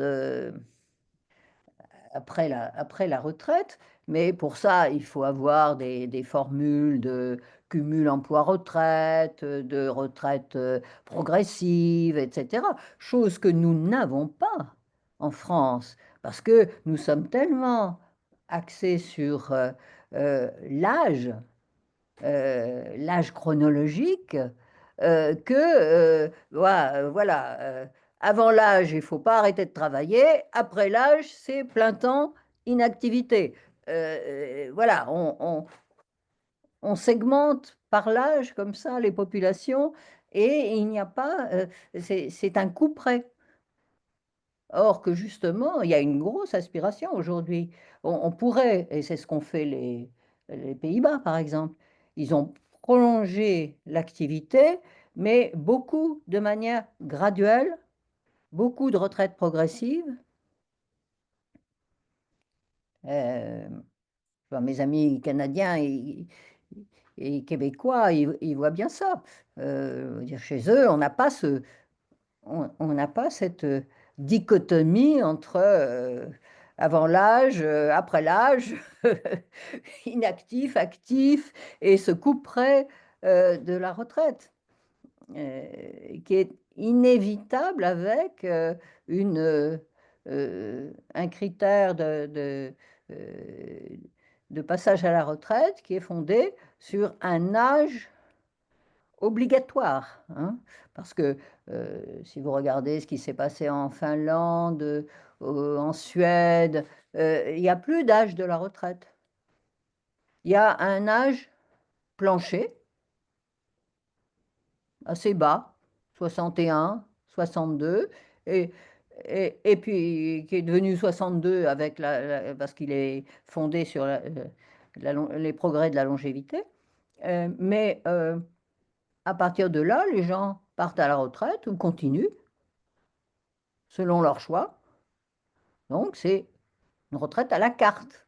après la retraite. Mais pour ça, il faut avoir des formules de cumul emploi-retraite, de retraite progressive, etc. Chose que nous n'avons pas en France, parce que nous sommes tellement axés sur l'âge chronologique voilà, avant l'âge, il ne faut pas arrêter de travailler, après l'âge, c'est plein temps, inactivité. Voilà, on segmente par l'âge comme ça les populations et il n'y a pas, c'est un coup près. Or que justement, il y a une grosse aspiration aujourd'hui. On pourrait, et c'est ce qu'ont fait les Pays-Bas par exemple, ils ont prolongé l'activité, mais beaucoup de manière graduelle, beaucoup de retraites progressives. Mes amis canadiens et québécois, ils voient bien ça. Chez eux, on n'a pas cette dichotomie entre avant l'âge, après l'âge, inactif, actif, et ce couperet de la retraite, qui est inévitable avec un critère de passage à la retraite qui est fondé sur un âge obligatoire, hein, parce que si vous regardez ce qui s'est passé en Finlande, en Suède, il n'y a plus d'âge de la retraite. Il y a un âge plancher assez bas, 61, 62, et, et puis qui est devenu 62 avec parce qu'il est fondé sur les progrès de la longévité. Mais à partir de là, les gens partent à la retraite ou continuent selon leur choix. Donc, c'est une retraite à la carte.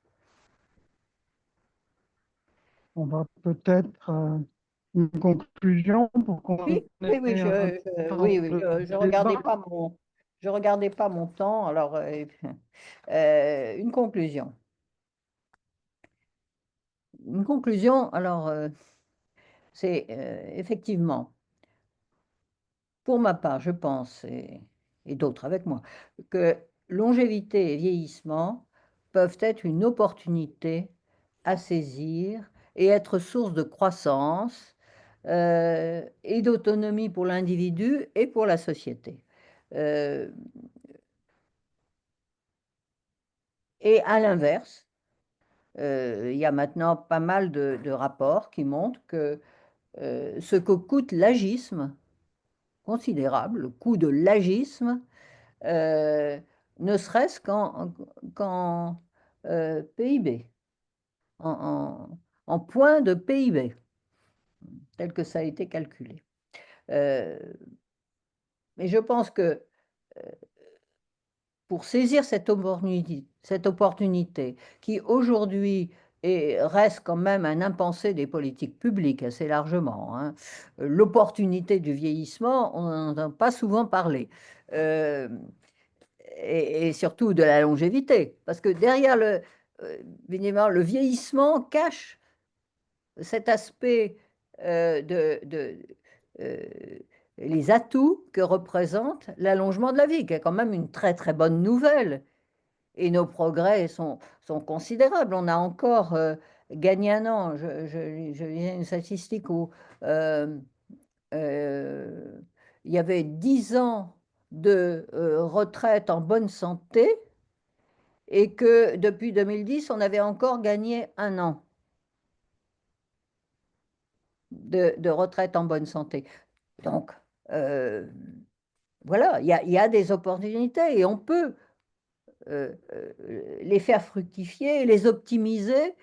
On va peut-être une conclusion pour qu'on Oui, oui, oui, ait un temps oui, oui, de je regardais débat. pas je regardais pas mon temps. Alors, une conclusion. Une conclusion, alors, c'est effectivement, pour ma part, je pense, et d'autres avec moi, que longévité et vieillissement peuvent être une opportunité à saisir et être source de croissance et d'autonomie pour l'individu et pour la société. Euh, et à l'inverse, il y a maintenant pas mal de rapports qui montrent que ce que coûte l'agisme, considérable, le coût de l'agisme, euh, ne serait-ce qu'en PIB, en point de PIB, tel que ça a été calculé. Mais je pense que pour saisir cette opportunité qui aujourd'hui reste quand même un impensé des politiques publiques assez largement, hein. L'opportunité du vieillissement, on n'en entend pas souvent parler. Euh, et surtout de la longévité, parce que derrière évidemment, le vieillissement cache cet aspect euh, les atouts que représente l'allongement de la vie, qui est quand même une très très bonne nouvelle. Et nos progrès sont considérables. On a encore gagné un an. Je lis une statistique où euh, euh, il y avait 10 ans de retraite en bonne santé et que depuis 2010, on avait encore gagné un an de retraite en bonne santé. Donc, euh, voilà, il y a des opportunités et on peut les faire fructifier, les optimiser,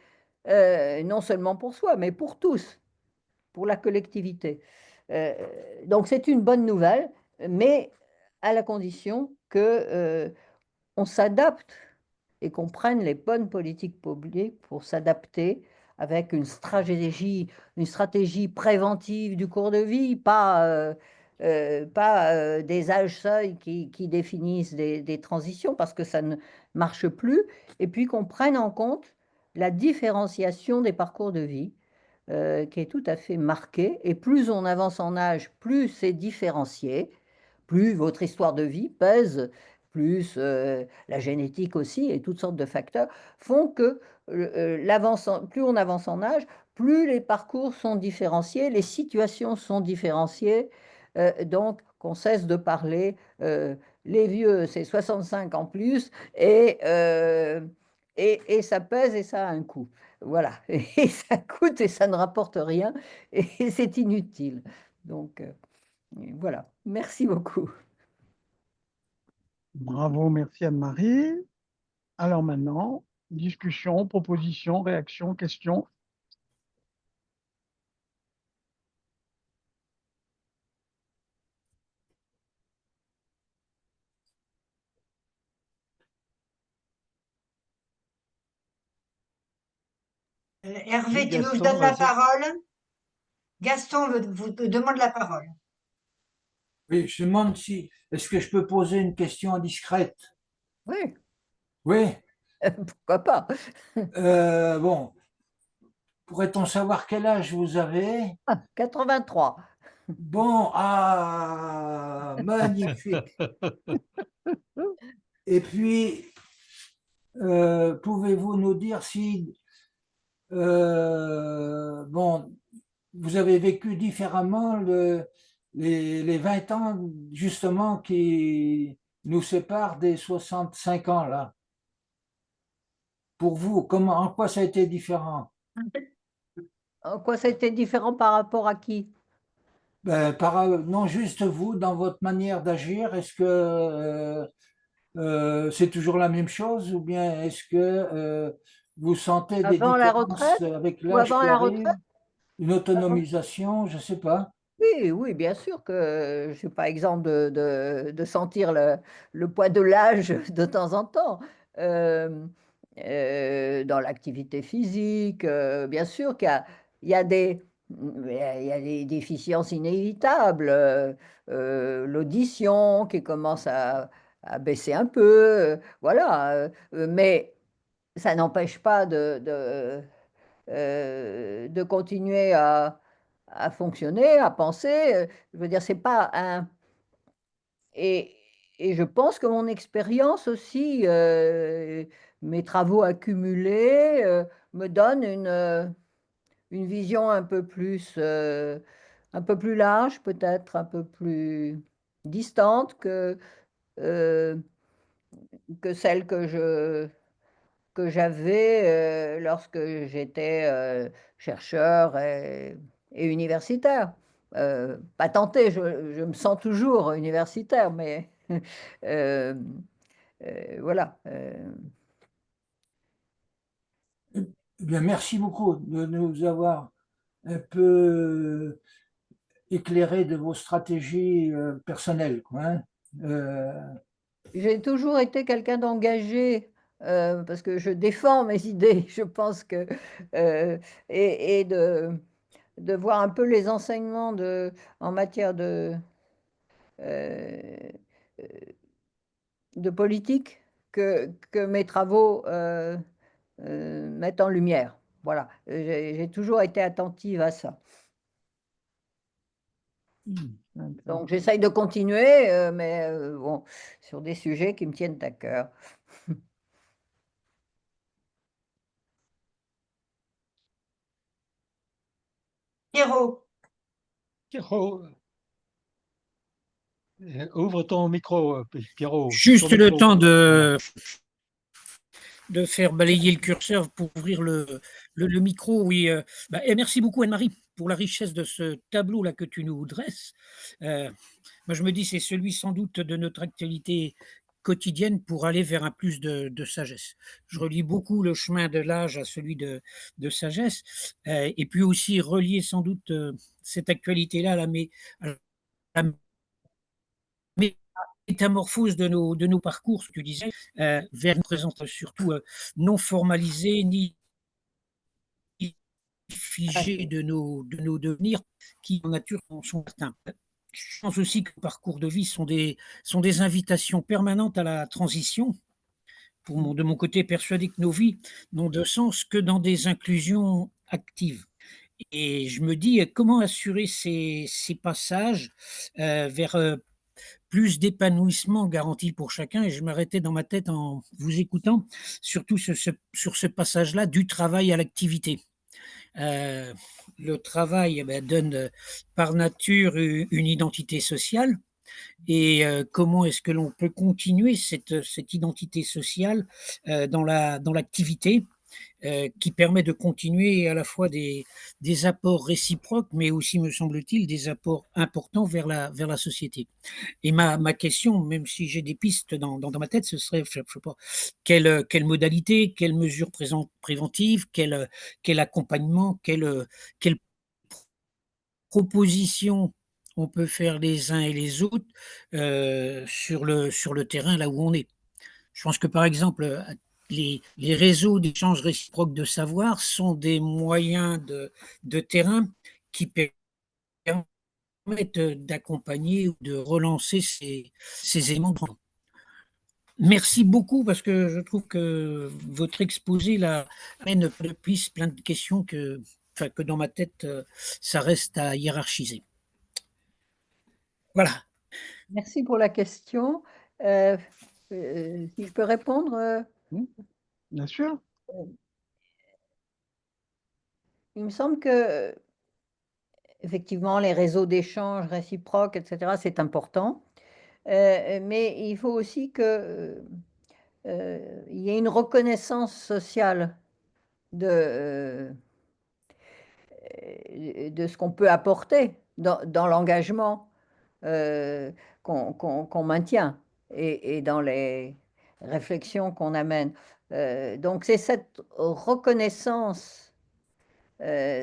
non seulement pour soi, mais pour tous, pour la collectivité. Euh, donc c'est une bonne nouvelle, mais à la condition que on s'adapte et qu'on prenne les bonnes politiques publiques pour s'adapter avec une stratégie préventive du cours de vie, pas des âges seuils qui définissent des transitions parce que ça ne marche plus, et puis qu'on prenne en compte la différenciation des parcours de vie qui est tout à fait marquée, et plus on avance en âge, plus c'est différencié, plus votre histoire de vie pèse, plus la génétique aussi et toutes sortes de facteurs font que plus on avance en âge, plus les parcours sont différenciés, les situations sont différenciées, donc qu'on cesse de parler les vieux, c'est 65 en plus, et ça pèse et ça a un coût. Voilà, et ça coûte et ça ne rapporte rien, et c'est inutile. Donc, voilà, merci beaucoup. Bravo, merci Anne-Marie. Alors maintenant, discussion, proposition, réaction, question. Hervé, Oui, tu veux que je Gaston, donne la vas-y. parole? Gaston vous demande la parole. Oui, je demande si, est-ce que je peux poser une question indiscrète? Oui, Oui. pourquoi pas. Bon, pourrait-on savoir quel âge vous avez? 83. Bon, ah, magnifique. Et puis, pouvez-vous nous dire si, bon, vous avez vécu différemment les 20 ans justement qui nous séparent des 65 ans là? Pour vous, comment, en quoi ça a été différent? En quoi ça a été différent par rapport à qui? Ben, non, juste vous, dans votre manière d'agir, est-ce que c'est toujours la même chose ou bien est-ce que vous sentez des Avant la différences retraite avec ou l'âge avant qui la retraite? arrive? Une autonomisation, je ne sais pas. Oui, oui, bien sûr que je ne suis pas exempt de sentir le poids de l'âge de temps en temps. Euh, dans l'activité physique, bien sûr il y a des, il y a des déficiences inévitables. L'audition qui commence à baisser un peu, voilà. Mais ça n'empêche pas de continuer à fonctionner, à penser. Je veux dire, c'est pas un. Et, et je pense que mon expérience aussi, mes travaux accumulés, me donnent une vision un peu plus large, peut-être un peu plus distante euh, que celle que j'avais lorsque j'étais chercheur et universitaire. Pas tenté, je me sens toujours universitaire, mais euh, voilà. Eh bien, merci beaucoup de nous avoir un peu éclairé de vos stratégies personnelles, quoi, hein. Euh, J'ai toujours été quelqu'un d'engagé parce que je défends mes idées. Je pense que et de voir un peu les enseignements en matière euh, de politique que mes travaux mettent en lumière. Voilà, j'ai toujours été attentive à ça. Donc j'essaye de continuer, mais bon, sur des sujets qui me tiennent à cœur. Pierrot, Pierrot, ouvre ton micro, Pierrot. Ton Juste le micro. temps Voilà. de faire balayer le curseur pour ouvrir le micro. Oui, et merci beaucoup, Anne-Marie, pour la richesse de ce tableau-là que tu nous dresses. Moi, je me dis, c'est celui sans doute de notre actualité quotidienne pour aller vers un plus de sagesse. Je relie beaucoup le chemin de l'âge à celui de sagesse, et puis aussi relier sans doute cette actualité-là à la métamorphose de nos parcours, tu disais, vers une présence surtout non formalisée ni Ah, figée de nos devenirs qui, en nature, sont certains. Je pense aussi que les parcours de vie sont des invitations permanentes à la transition. De mon côté, persuadé que nos vies n'ont de sens que dans des inclusions actives. Et je me dis, comment assurer ces passages vers plus d'épanouissement garanti pour chacun. Et je m'arrêtais dans ma tête en vous écoutant, surtout sur ce passage-là du travail à l'activité. Euh, le travail donne par nature une identité sociale. Et comment est-ce que l'on peut continuer cette identité sociale dans l'activité qui permet de continuer à la fois des apports réciproques, mais aussi, me semble-t-il, des apports importants vers la société. Et ma question, même si j'ai des pistes dans ma tête, ce serait, je sais pas, quelle modalité, quelle mesure préventive, quel accompagnement, quelle proposition on peut faire les uns et les autres sur le terrain là où on est. Je pense que par exemple, les réseaux d'échange réciproque de savoir sont des moyens de terrain qui permettent d'accompagner ou de relancer ces éléments. Merci beaucoup parce que je trouve que votre exposé là amène plein de questions enfin, que dans ma tête, ça reste à hiérarchiser. Voilà. merci pour la question. Euh, si je peux répondre, Bien sûr. il me semble que effectivement les réseaux d'échange réciproques, etc., c'est important. Mais il faut aussi il y ait une reconnaissance sociale de, de ce qu'on peut apporter dans l'engagement qu'on maintient et dans les réflexions qu'on amène. Donc c'est cette reconnaissance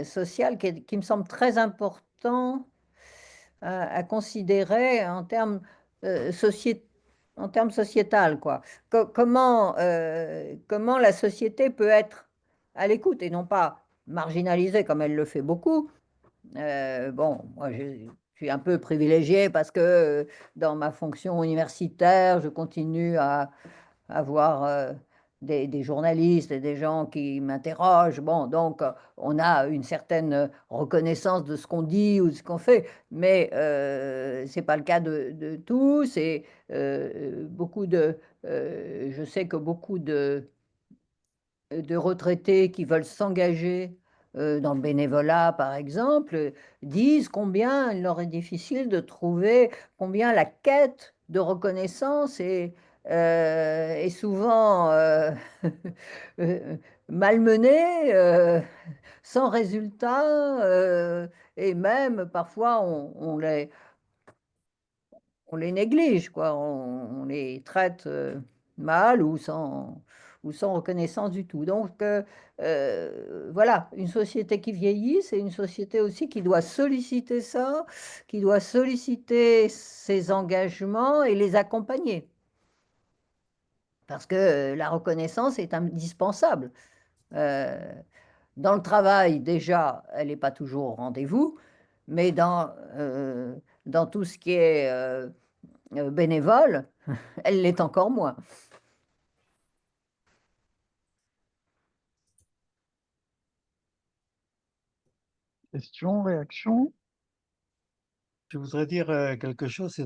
sociale qui me semble très important à considérer en termes en termes sociétal, quoi. Comment la société peut être à l'écoute et non pas marginalisée comme elle le fait beaucoup. Bon, moi, je suis un peu privilégiée parce que dans ma fonction universitaire, je continue à avoir des journalistes et des gens qui m'interrogent. Bon, donc, on a une certaine reconnaissance de ce qu'on dit ou de ce qu'on fait, mais ce n'est pas le cas de tous. Et je sais que beaucoup de retraités qui veulent s'engager dans le bénévolat, par exemple, disent combien il leur est difficile de trouver, combien la quête de reconnaissance est souvent euh, malmenée, sans résultat, et même parfois on les néglige, quoi. On les traite mal ou sans reconnaissance du tout. Donc, voilà, une société qui vieillit, c'est une société aussi qui doit solliciter ça, qui doit solliciter ses engagements et les accompagner. Parce que la reconnaissance est indispensable. Euh, dans le travail, déjà, elle n'est pas toujours au rendez-vous, mais dans tout ce qui est bénévole, elle l'est encore moins. Questions, réactions? Je voudrais dire quelque chose.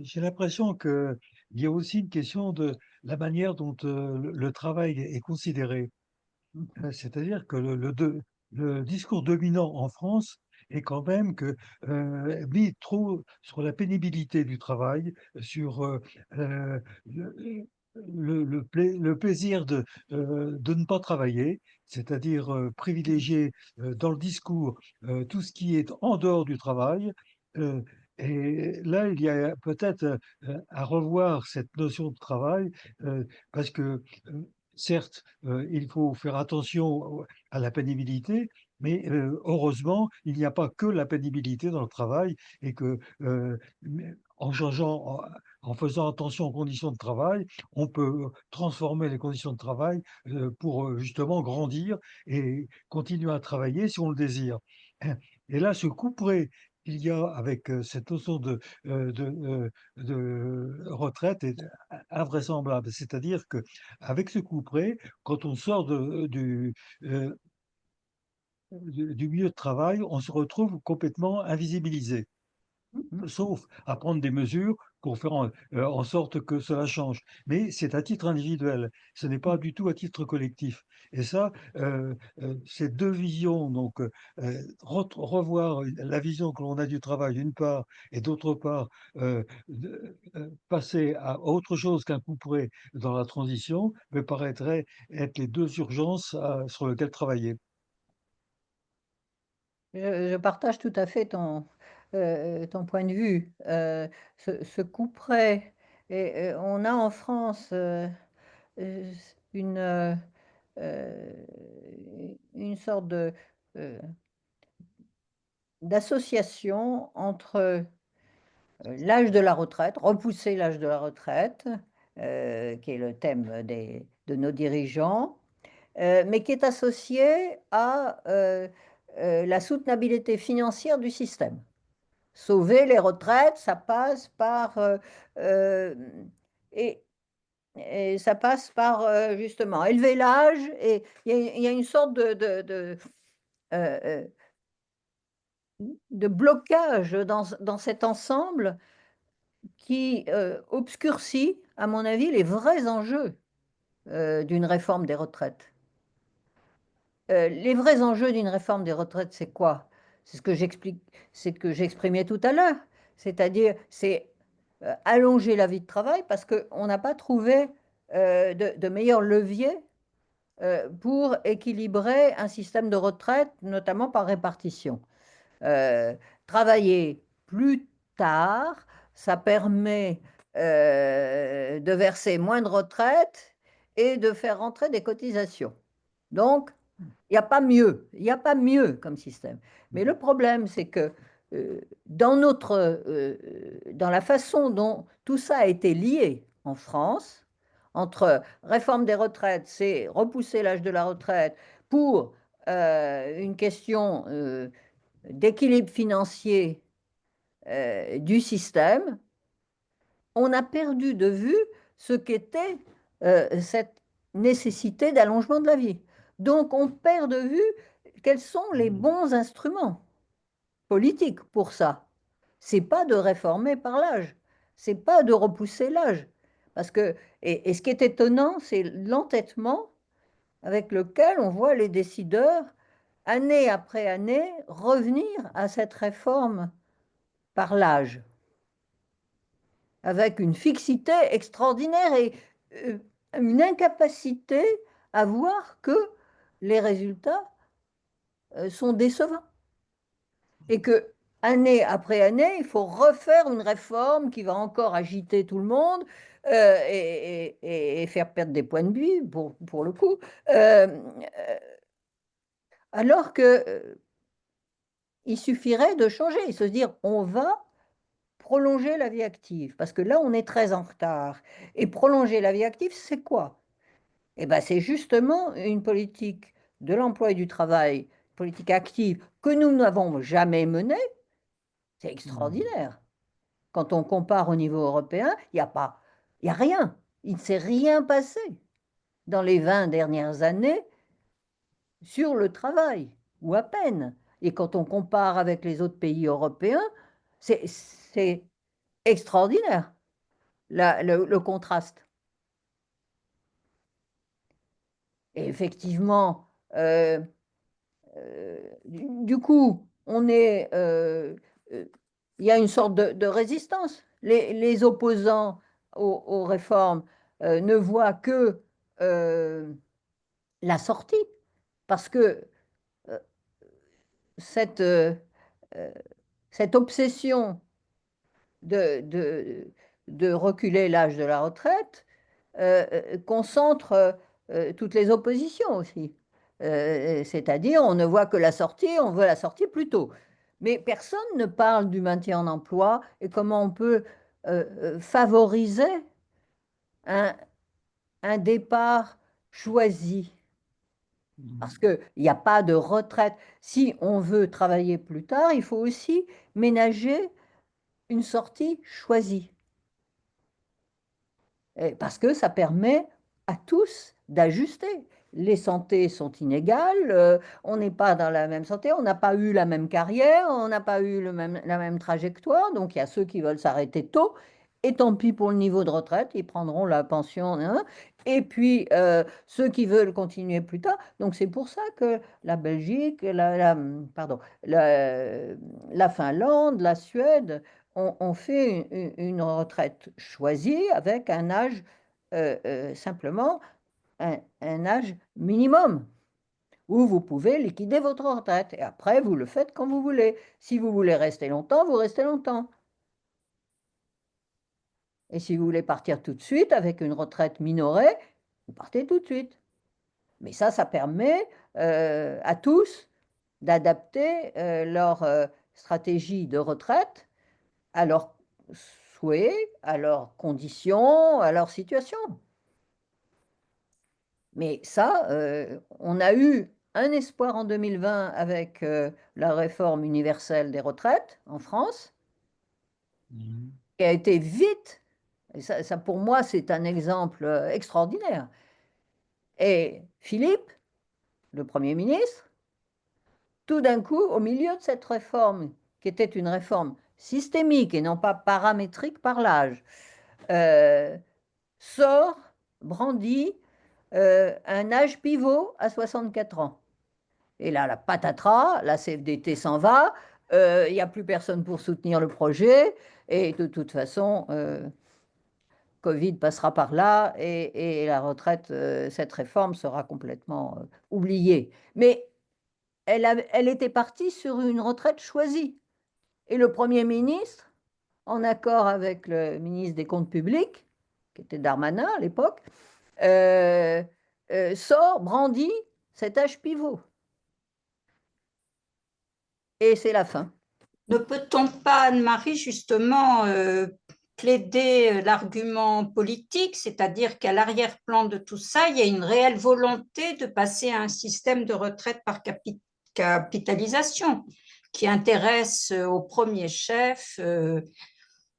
J'ai l'impression qu'il y a aussi une question de la manière dont le travail est considéré. C'est-à-dire que le discours dominant en France est quand même que mis trop sur la pénibilité du travail, sur euh, le, le plaisir de ne pas travailler, c'est-à-dire privilégier dans le discours tout ce qui est en dehors du travail. euh, et là, il y a peut-être à revoir cette notion de travail, parce que certes, il faut faire attention à la pénibilité, mais heureusement, il n'y a pas que la pénibilité dans le travail et que en changeant, en faisant attention aux conditions de travail, on peut transformer les conditions de travail pour justement grandir et continuer à travailler si on le désire. Et là, ce couperet qu'il y a avec cette notion de retraite est invraisemblable. C'est-à-dire que avec ce couperet, quand on sort euh, du milieu de travail, on se retrouve complètement invisibilisé, sauf à prendre des mesures pour faire en sorte que cela change. Mais c'est à titre individuel, ce n'est pas du tout à titre collectif. Et ça, ces deux visions, donc revoir la vision que l'on a du travail d'une part, et d'autre part, passer à autre chose qu'un couperet dans la transition, me paraîtrait être les deux urgences sur lesquelles travailler. Je partage tout à fait ton point de vue. Ce couperet, et on a en France euh, une, euh, euh, une sorte euh, d'association entre l'âge de la retraite, repousser l'âge de la retraite, qui est le thème de nos dirigeants, mais qui est associé à la soutenabilité financière du système. Sauver les retraites, ça passe par euh, et, et ça passe par justement élever l'âge et il y a une sorte euh, euh, de blocage dans cet ensemble qui obscurcit, à mon avis, les vrais enjeux d'une réforme des retraites. Les vrais enjeux d'une réforme des retraites, c'est quoi? C'est ce que j'explique, c'est ce que j'exprimais tout à l'heure. C'est-à-dire, c'est allonger la vie de travail parce qu'on n'a pas trouvé de meilleur levier pour équilibrer un système de retraite, notamment par répartition. travailler plus tard, ça permet de verser moins de retraite et de faire rentrer des cotisations. Donc, il n'y a pas mieux, il n'y a pas mieux comme système. Mais le problème, c'est que dans la façon dont tout ça a été lié en France, entre réforme des retraites, c'est repousser l'âge de la retraite pour une question d'équilibre financier du système, on a perdu de vue ce qu'était cette nécessité d'allongement de la vie. Donc, on perd de vue quels sont les bons instruments politiques pour ça. C'est pas de réformer par l'âge, c'est pas de repousser l'âge. Parce que, et ce qui est étonnant, c'est l'entêtement avec lequel on voit les décideurs, année après année, revenir à cette réforme par l'âge, avec une fixité extraordinaire et une incapacité à voir que les résultats sont décevants. Et que, année après année, il faut refaire une réforme qui va encore agiter tout le monde et faire perdre des points de vue, pour le coup. Alors que il suffirait de changer et se dire, on va prolonger la vie active, parce que là, on est très en retard. Et prolonger la vie active, c'est quoi? Eh bien, c'est justement une politique de l'emploi et du travail, politique active, que nous n'avons jamais menée. C'est extraordinaire. Quand on compare au niveau européen, il n'y a rien. Il ne s'est rien passé dans les 20 dernières années sur le travail, ou à peine. Et quand on compare avec les autres pays européens, c'est extraordinaire, le contraste. Et effectivement, du coup, il y a une sorte de résistance. Les opposants aux réformes ne voient que la sortie, parce que cette obsession de reculer l'âge de la retraite concentre toutes les oppositions aussi. C'est-à-dire, on ne voit que la sortie, on veut la sortie plus tôt. Mais personne ne parle du maintien en emploi et comment on peut favoriser un départ choisi. Parce qu'il n'y a pas de retraite. Si on veut travailler plus tard, il faut aussi ménager une sortie choisie. Parce que ça permet à tous d'ajuster. Les santé sont inégales, on n'est pas dans la même santé, on n'a pas eu la même carrière, on n'a pas eu la même trajectoire, donc il y a ceux qui veulent s'arrêter tôt, et tant pis pour le niveau de retraite, ils prendront la pension, hein, et puis ceux qui veulent continuer plus tard. Donc c'est pour ça que la Belgique, la Finlande, la Suède ont fait une retraite choisie avec un âge simplement un âge minimum où vous pouvez liquider votre retraite. Et après, vous le faites quand vous voulez. Si vous voulez rester longtemps, vous restez longtemps. Et si vous voulez partir tout de suite avec une retraite minorée, vous partez tout de suite. Mais ça permet à tous d'adapter leur stratégie de retraite à leurs souhaits, à leurs conditions, à leur situation. Mais ça, on a eu un espoir en 2020 avec la réforme universelle des retraites en France, qui a été vite, et ça pour moi c'est un exemple extraordinaire. Et Philippe, le Premier ministre, tout d'un coup, au milieu de cette réforme, qui était une réforme systémique et non pas paramétrique par l'âge, brandit un âge pivot à 64 ans. Et là, la patatras, la CFDT s'en va, il n'y a plus personne pour soutenir le projet, et de toute façon, Covid passera par là, et la retraite, cette réforme sera complètement oubliée. Mais elle était partie sur une retraite choisie. Et le Premier ministre, en accord avec le ministre des Comptes publics, qui était Darmanin à l'époque, brandit cet âge pivot. Et c'est la fin. Ne peut-on pas, Anne-Marie, justement, plaider l'argument politique, c'est-à-dire qu'à l'arrière-plan de tout ça, il y a une réelle volonté de passer à un système de retraite par capitalisation qui intéresse au premier chef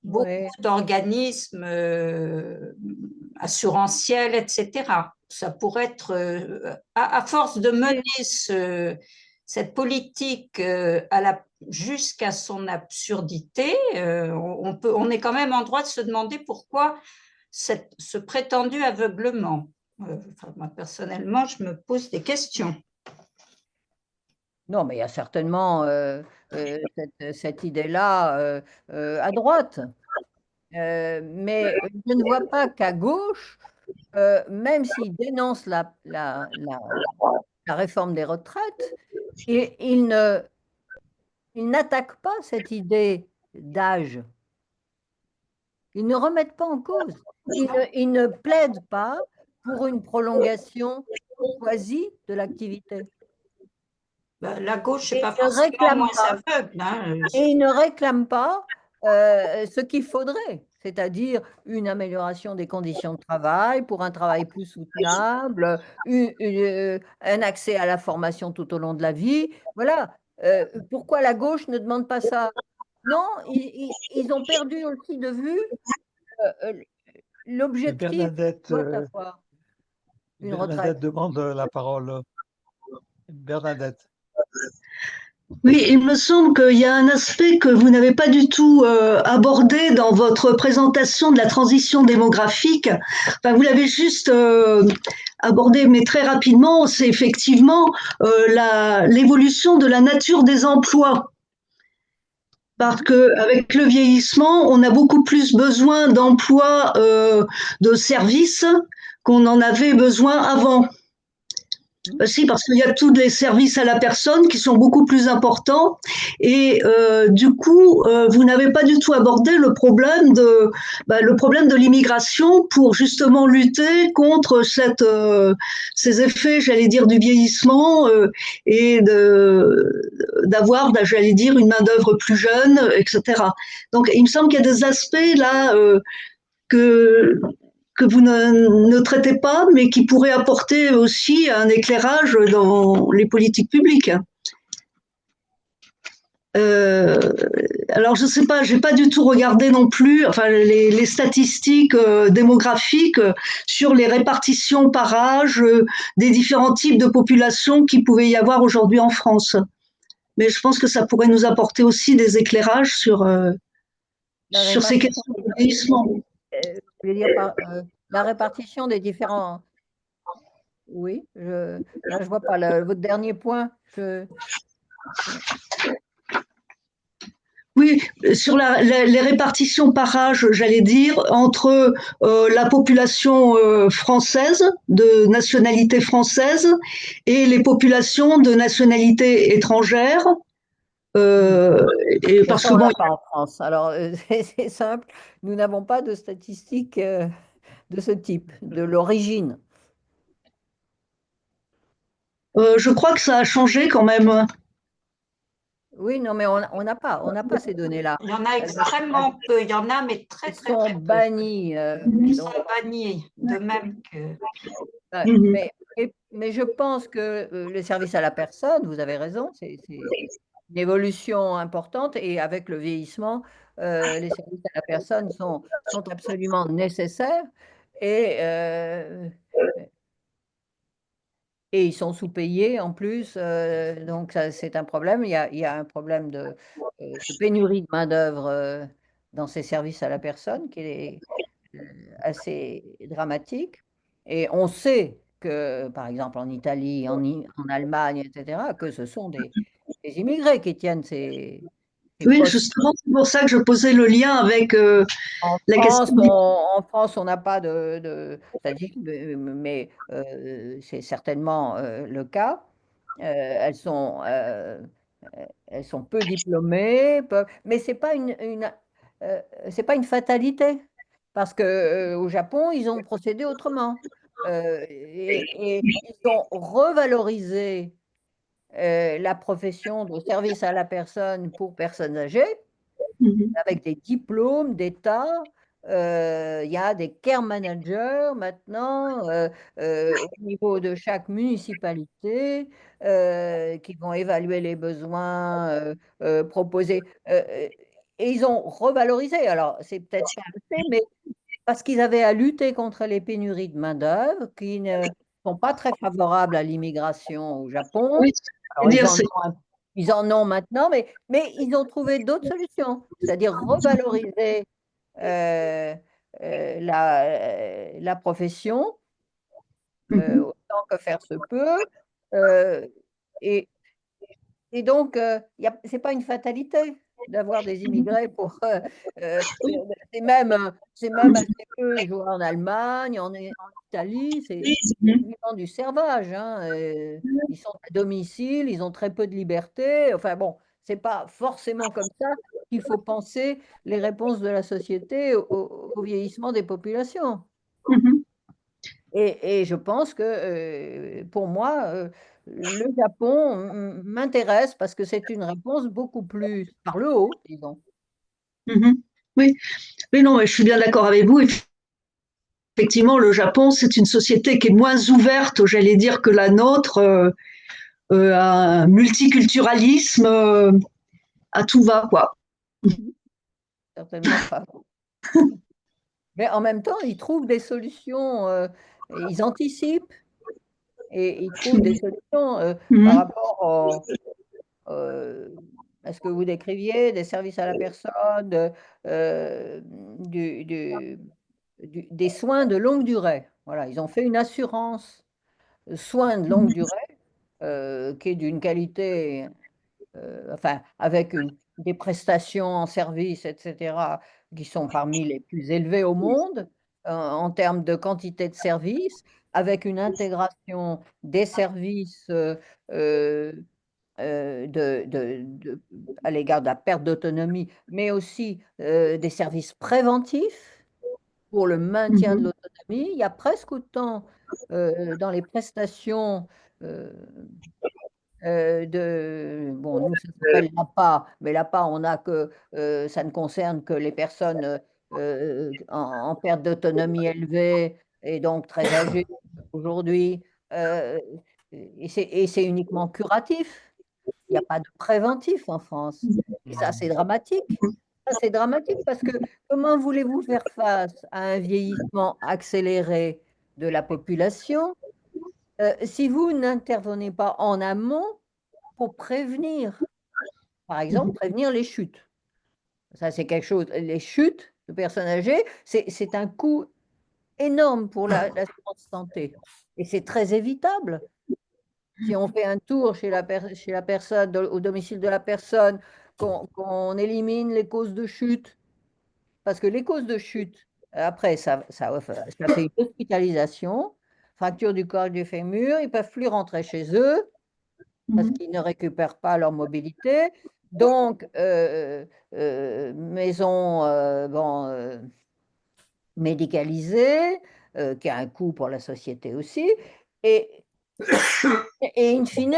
beaucoup d'organismes assurantiels, etc. Ça pourrait être, à force de mener cette politique jusqu'à son absurdité, on est quand même en droit de se demander pourquoi ce prétendu aveuglement. Moi, personnellement, je me pose des questions. Non, mais il y a certainement cette idée-là à droite. Mais je ne vois pas qu'à gauche, même s'ils dénoncent la réforme des retraites, ils n'attaquent pas cette idée d'âge. Ils ne remettent pas en cause. Ils ne plaident pas pour une prolongation choisie de l'activité. La gauche n'est pas forcément moins aveugle. Et ils ne réclament pas ce qu'il faudrait, c'est-à-dire une amélioration des conditions de travail pour un travail plus soutenable, un accès à la formation tout au long de la vie. Voilà. Pourquoi la gauche ne demande pas ça? Non, ils ont perdu aussi de vue l'objectif. Bernadette, une retraite. demande la parole. Bernadette. Oui, il me semble qu'il y a un aspect que vous n'avez pas du tout abordé dans votre présentation de la transition démographique. Enfin, vous l'avez juste abordé, mais très rapidement, c'est effectivement l'évolution de la nature des emplois. Parce qu'avec le vieillissement, on a beaucoup plus besoin d'emplois de services qu'on en avait besoin avant. Si, parce qu'il y a tous les services à la personne qui sont beaucoup plus importants et du coup, vous n'avez pas du tout abordé le problème de l'immigration pour justement lutter contre ces effets, j'allais dire, du vieillissement et d'avoir, j'allais dire, une main-d'œuvre plus jeune, etc. Donc, il me semble qu'il y a des aspects là que vous ne traitez pas, mais qui pourraient apporter aussi un éclairage dans les politiques publiques. Alors, je ne sais pas, je n'ai pas du tout regardé non plus les statistiques démographiques sur les répartitions par âge des différents types de populations qu'il pouvait y avoir aujourd'hui en France. Mais je pense que ça pourrait nous apporter aussi des éclairages sur ces questions de vieillissement. Je veux dire, la répartition des différents... Oui, là, je ne vois pas votre dernier point. Oui, sur les répartitions par âge, j'allais dire, entre la population française, de nationalité française, et les populations de nationalité étrangère. Et parce que bon, pas en France. Alors, c'est simple, nous n'avons pas de statistiques de ce type, de l'origine. Je crois que ça a changé quand même. Oui, non, mais on n'a pas ces données-là. Il y en a extrêmement peu. Il y en a, mais très, très, très peu. Bannis. Ils sont bannis, de même que... Mais je pense que les services à la personne, vous avez raison, c'est une évolution importante et avec le vieillissement, les services à la personne sont absolument nécessaires et ils sont sous-payés en plus, donc c'est un problème. Il y a un problème de pénurie de main-d'œuvre dans ces services à la personne qui est assez dramatique. Et on sait que, par exemple, en Italie, en Allemagne, etc., que ce sont des immigrés qui tiennent ces oui, justement, c'est pour ça que je posais le lien avec la question. En France, on n'a pas de mais c'est certainement le cas. Elles sont elles sont peu diplômées, mais ce n'est pas c'est pas une fatalité, parce qu'au Japon, ils ont procédé autrement. Et ils ont revalorisé la profession de service à la personne pour personnes âgées Mhm. avec des diplômes d'État. Il y a des care managers maintenant au niveau de chaque municipalité qui vont évaluer les besoins, proposer. Et ils ont revalorisé. Alors, c'est peut-être pas assez, mais parce qu'ils avaient à lutter contre les pénuries de main-d'œuvre qui ne sont pas très favorables à l'immigration au Japon. Oui, Alors, ils en ont maintenant, mais ils ont trouvé d'autres solutions, c'est-à-dire revaloriser euh, la profession Mhm. autant que faire se peut. euh, et, et donc, c'est pas une fatalité d'avoir des immigrés pour. C'est même assez peu joué en Allemagne, en Italie, c'est Mhm. vivant du servage. Hein, ils sont à domicile, ils ont très peu de liberté. Enfin bon, c'est pas forcément comme ça qu'il faut penser les réponses de la société au vieillissement des populations. Mhm. Et je pense que pour moi, le Japon m'intéresse parce que c'est une réponse beaucoup plus par le haut, disons. Mhm. Oui. Oui, non, mais je suis bien d'accord avec vous. Effectivement, le Japon, c'est une société qui est moins ouverte, j'allais dire, que la nôtre, à un multiculturalisme, à tout va, quoi. Certainement pas. Mais en même temps, ils trouvent des solutions, ils anticipent et ils trouvent des solutions par Mhm. rapport à ce que vous décriviez, des services à la personne, euh, du- du- des soins de longue durée. Voilà, ils ont fait une assurance soins de longue durée qui est d'une qualité, enfin, avec des prestations en service, etc., qui sont parmi les plus élevées au monde en termes de quantité de services, avec une intégration des services euh, à l'égard de la perte d'autonomie, mais aussi des services préventifs pour le maintien de Mhm. l'autonomie. Il y a presque autant dans les prestations euh, bon, nous, ça s'appelle l'APA, mais l'APA, on a que, ça ne concerne que les personnes en perte d'autonomie élevée et donc très âgées aujourd'hui. euh, et c'est uniquement curatif. Il n'y a pas de préventif en France. Et ça, c'est dramatique. Ça, c'est dramatique parce que comment voulez-vous faire face à un vieillissement accéléré de la population si vous n'intervenez pas en amont pour prévenir, par exemple, prévenir les chutes? Ça, c'est quelque chose. Les chutes de personnes âgées, c'est un coût énorme pour l'assurance santé. Et c'est très évitable. Si on fait un tour chez la personne, au domicile de la personne, qu'on élimine les causes de chute, parce que les causes de chute, après, ça fait une hospitalisation, fracture du corps et du fémur, ils ne peuvent plus rentrer chez eux parce Mhm. qu'ils ne récupèrent pas leur mobilité. Donc, maison bon, médicalisée, qui a un coût pour la société aussi. Et, et in fine,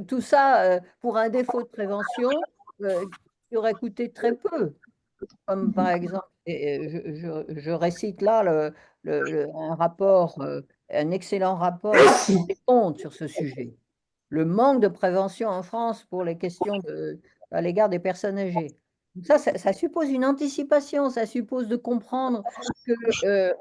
tout ça pour un défaut de prévention qui aurait coûté très peu. Comme par exemple, je récite là un rapport, un excellent rapport de la Cour des comptes sur ce sujet. Le manque de prévention en France pour les questions à l'égard des personnes âgées. Donc ça suppose une anticipation, ça suppose de comprendre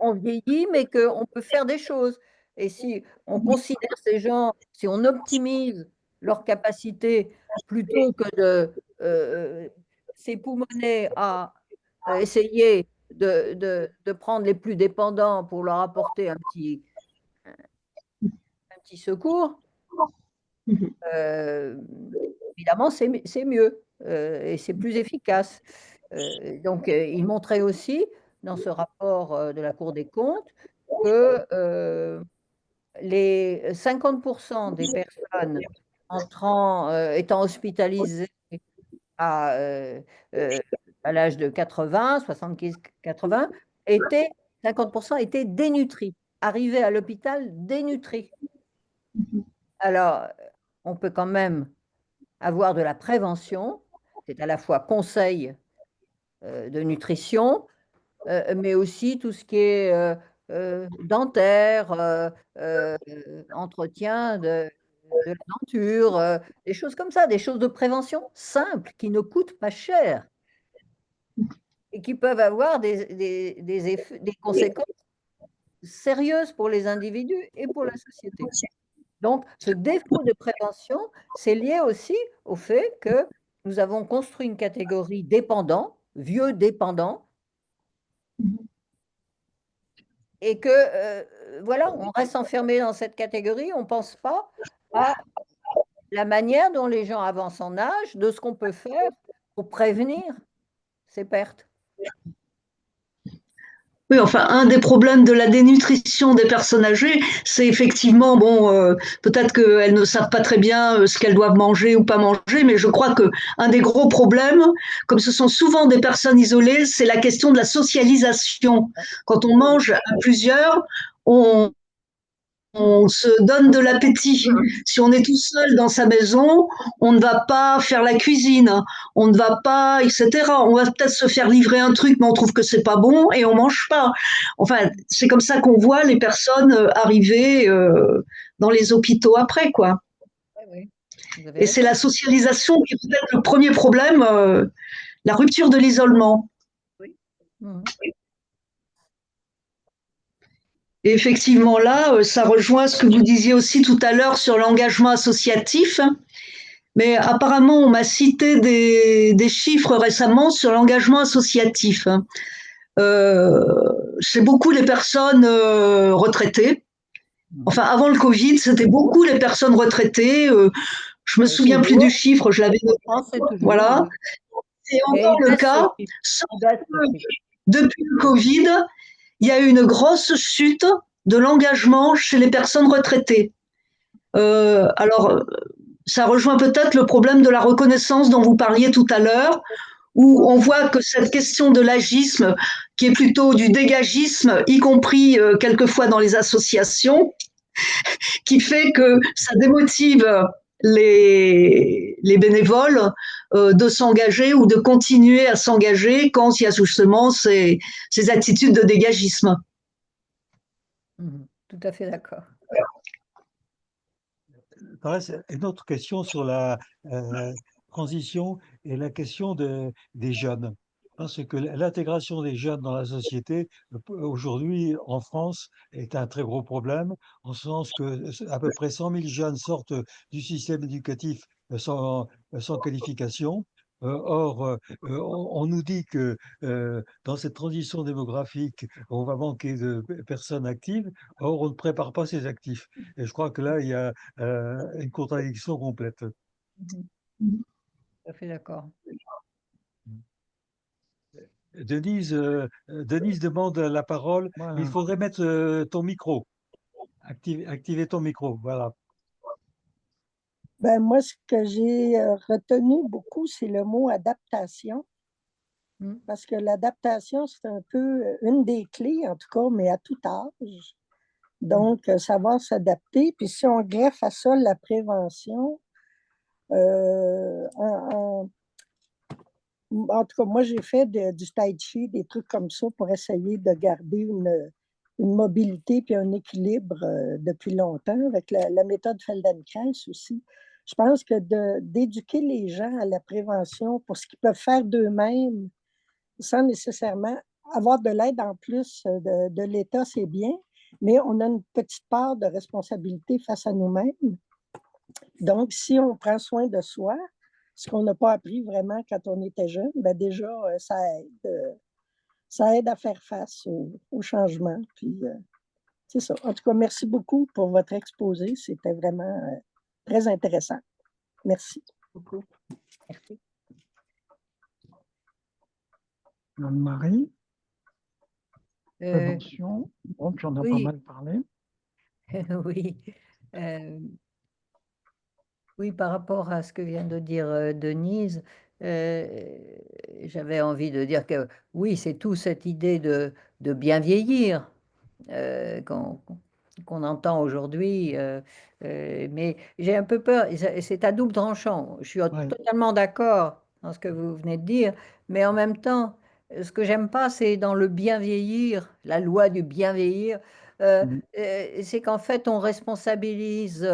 qu'on vieillit, mais qu'on peut faire des choses. Et si on considère ces gens, si on optimise leurs capacités plutôt que de s'époumoner à essayer de prendre les plus dépendants pour leur apporter un petit secours, Mhm. euh, évidemment, c'est mieux et c'est plus efficace. Donc, il montrait aussi dans ce rapport de la Cour des comptes que les 50% des personnes étant hospitalisés à, à l'âge de 80, 75, 80, 50% étaient dénutris, arrivaient à l'hôpital dénutris. Alors, on peut quand même avoir de la prévention, c'est à la fois conseil de nutrition, mais aussi tout ce qui est dentaire, entretien de la denture, des choses comme ça, des choses de prévention simples qui ne coûtent pas cher et qui peuvent avoir des conséquences sérieuses pour les individus et pour la société. Donc, ce défaut de prévention, c'est lié aussi au fait que nous avons construit une catégorie dépendants, vieux dépendants, et que, voilà, on reste enfermé dans cette catégorie, on ne pense pas à la manière dont les gens avancent en âge, de ce qu'on peut faire pour prévenir ces pertes. Oui, enfin, un des problèmes de la dénutrition des personnes âgées, c'est effectivement, bon, peut-être qu'elles ne savent pas très bien ce qu'elles doivent manger ou pas manger, mais je crois que un des gros problèmes, comme ce sont souvent des personnes isolées, c'est la question de la socialisation. Quand on mange à plusieurs, on se donne de l'appétit. Si on est tout seul dans sa maison, on ne va pas faire la cuisine, on ne va pas, etc. On va peut-être se faire livrer un truc, mais on trouve que c'est pas bon et on mange pas. Enfin, c'est comme ça qu'on voit les personnes arriver dans les hôpitaux après, quoi. Oui, et c'est la socialisation qui est peut-être le premier problème, la rupture de l'isolement. Oui. Mmh. Et effectivement, là, ça rejoint ce que vous disiez aussi tout à l'heure sur l'engagement associatif. Mais apparemment, on m'a cité des chiffres récemment sur l'engagement associatif. C'est beaucoup les personnes retraitées. Enfin, avant le Covid, c'était beaucoup les personnes retraitées. Je me souviens plus du chiffre, je l'avais noté. Voilà. C'est encore le cas. Sauf que depuis le Covid, il y a eu une grosse chute de l'engagement chez les personnes retraitées. Alors, ça rejoint peut-être le problème de la reconnaissance dont vous parliez tout à l'heure, où on voit que cette question de l'agisme, qui est plutôt du dégagisme, y compris quelquefois dans les associations, qui fait que ça démotive les bénévoles de s'engager ou de continuer à s'engager quand il y a justement ces attitudes de dégagisme. Tout à fait d'accord. Une autre question sur la transition est la question des jeunes. Parce que l'intégration des jeunes dans la société, aujourd'hui, en France, est un très gros problème, en ce sens que à peu près 100 000 jeunes sortent du système éducatif sans qualification. Or, on nous dit que dans cette transition démographique, on va manquer de personnes actives. Or, on ne prépare pas ces actifs. Et je crois que là, il y a une contradiction complète. Tout à fait d'accord. Denise demande la parole, Voilà. mais il faudrait mettre ton micro. Activer ton micro, voilà. Ben, moi, ce que j'ai retenu beaucoup, c'est le mot adaptation. Parce que l'adaptation, c'est un peu une des clés, en tout cas, mais à tout âge. Donc, savoir s'adapter. Puis si on greffe à ça la prévention, en tout cas, moi, j'ai fait du tai chi, des trucs comme ça pour essayer de garder une mobilité puis un équilibre depuis longtemps, avec la méthode Feldenkrais aussi. Je pense que d'éduquer les gens à la prévention pour ce qu'ils peuvent faire d'eux-mêmes, sans nécessairement avoir de l'aide en plus de l'État, c'est bien, mais on a une petite part de responsabilité face à nous-mêmes. Donc, si on prend soin de soi, ce qu'on n'a pas appris vraiment quand on était jeune, ben déjà, ça aide à faire face au changement. Puis, c'est ça. En tout cas, merci beaucoup pour votre exposé. C'était vraiment très intéressant. Merci. Beaucoup. Merci. Anne-Marie, prévention, donc tu en as oui. pas mal parlé. Oui. Oui, par rapport à ce que vient de dire Denise, j'avais envie de dire que oui, c'est tout cette idée de bien vieillir qu'on entend aujourd'hui, mais j'ai un peu peur, et c'est à double tranchant. Je suis Ouais. totalement d'accord dans ce que vous venez de dire, mais en même temps, ce que j'aime pas, c'est dans le bien vieillir, la loi du bien vieillir, Mhm. c'est qu'en fait, on responsabilise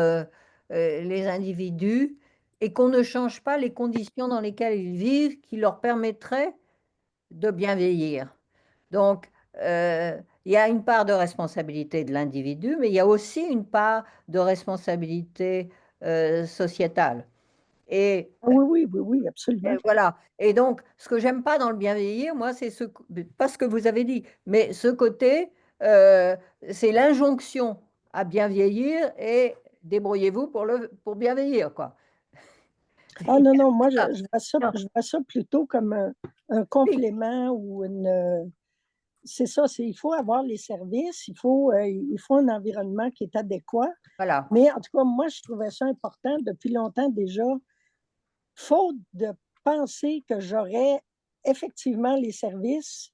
les individus et qu'on ne change pas les conditions dans lesquelles ils vivent qui leur permettraient de bien vieillir. Donc, il y a une part de responsabilité de l'individu, mais il y a aussi une part de responsabilité sociétale. Et Ah oui, oui, oui, oui, absolument. voilà. Et donc, ce que j'aime pas dans le bien vieillir, moi, c'est pas ce que vous avez dit, mais ce côté, euh, c'est l'injonction à bien vieillir et débrouillez-vous pour bien vieillir, quoi. Ah non, non, moi, Ah, non, je vois ça plutôt comme un oui, complément ou une. C'est ça, il faut avoir les services, il faut un environnement qui est adéquat. voilà. Mais en tout cas, moi, je trouvais ça important depuis longtemps déjà, faute de penser que j'aurais effectivement les services.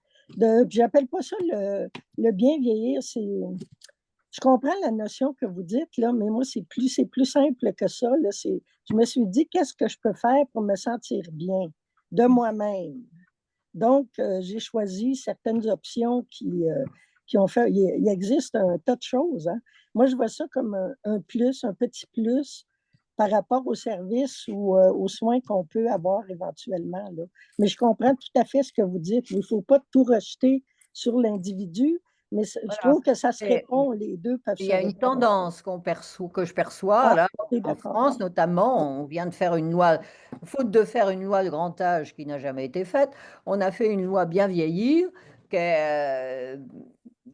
J'appelle pas ça le bien vieillir, je comprends la notion que vous dites, là, mais moi, c'est plus simple que ça. Là, je me suis dit, qu'est-ce que je peux faire pour me sentir bien de moi-même? Donc, j'ai choisi certaines options qui ont fait. Il existe un tas de choses. Hein. Moi, je vois ça comme un plus, un petit plus par rapport aux services ou aux soins qu'on peut avoir éventuellement. Là. Mais je comprends tout à fait ce que vous dites. Il ne faut pas tout rejeter sur l'individu, mais je Voilà. trouve que ça se Et répond, les deux peuvent il se y a une répondre. tendance que je perçois Ah, là c'est en d'accord. France notamment. On vient de faire une loi, faute de faire une loi de grand âge qui n'a jamais été faite, on a fait une loi bien vieillir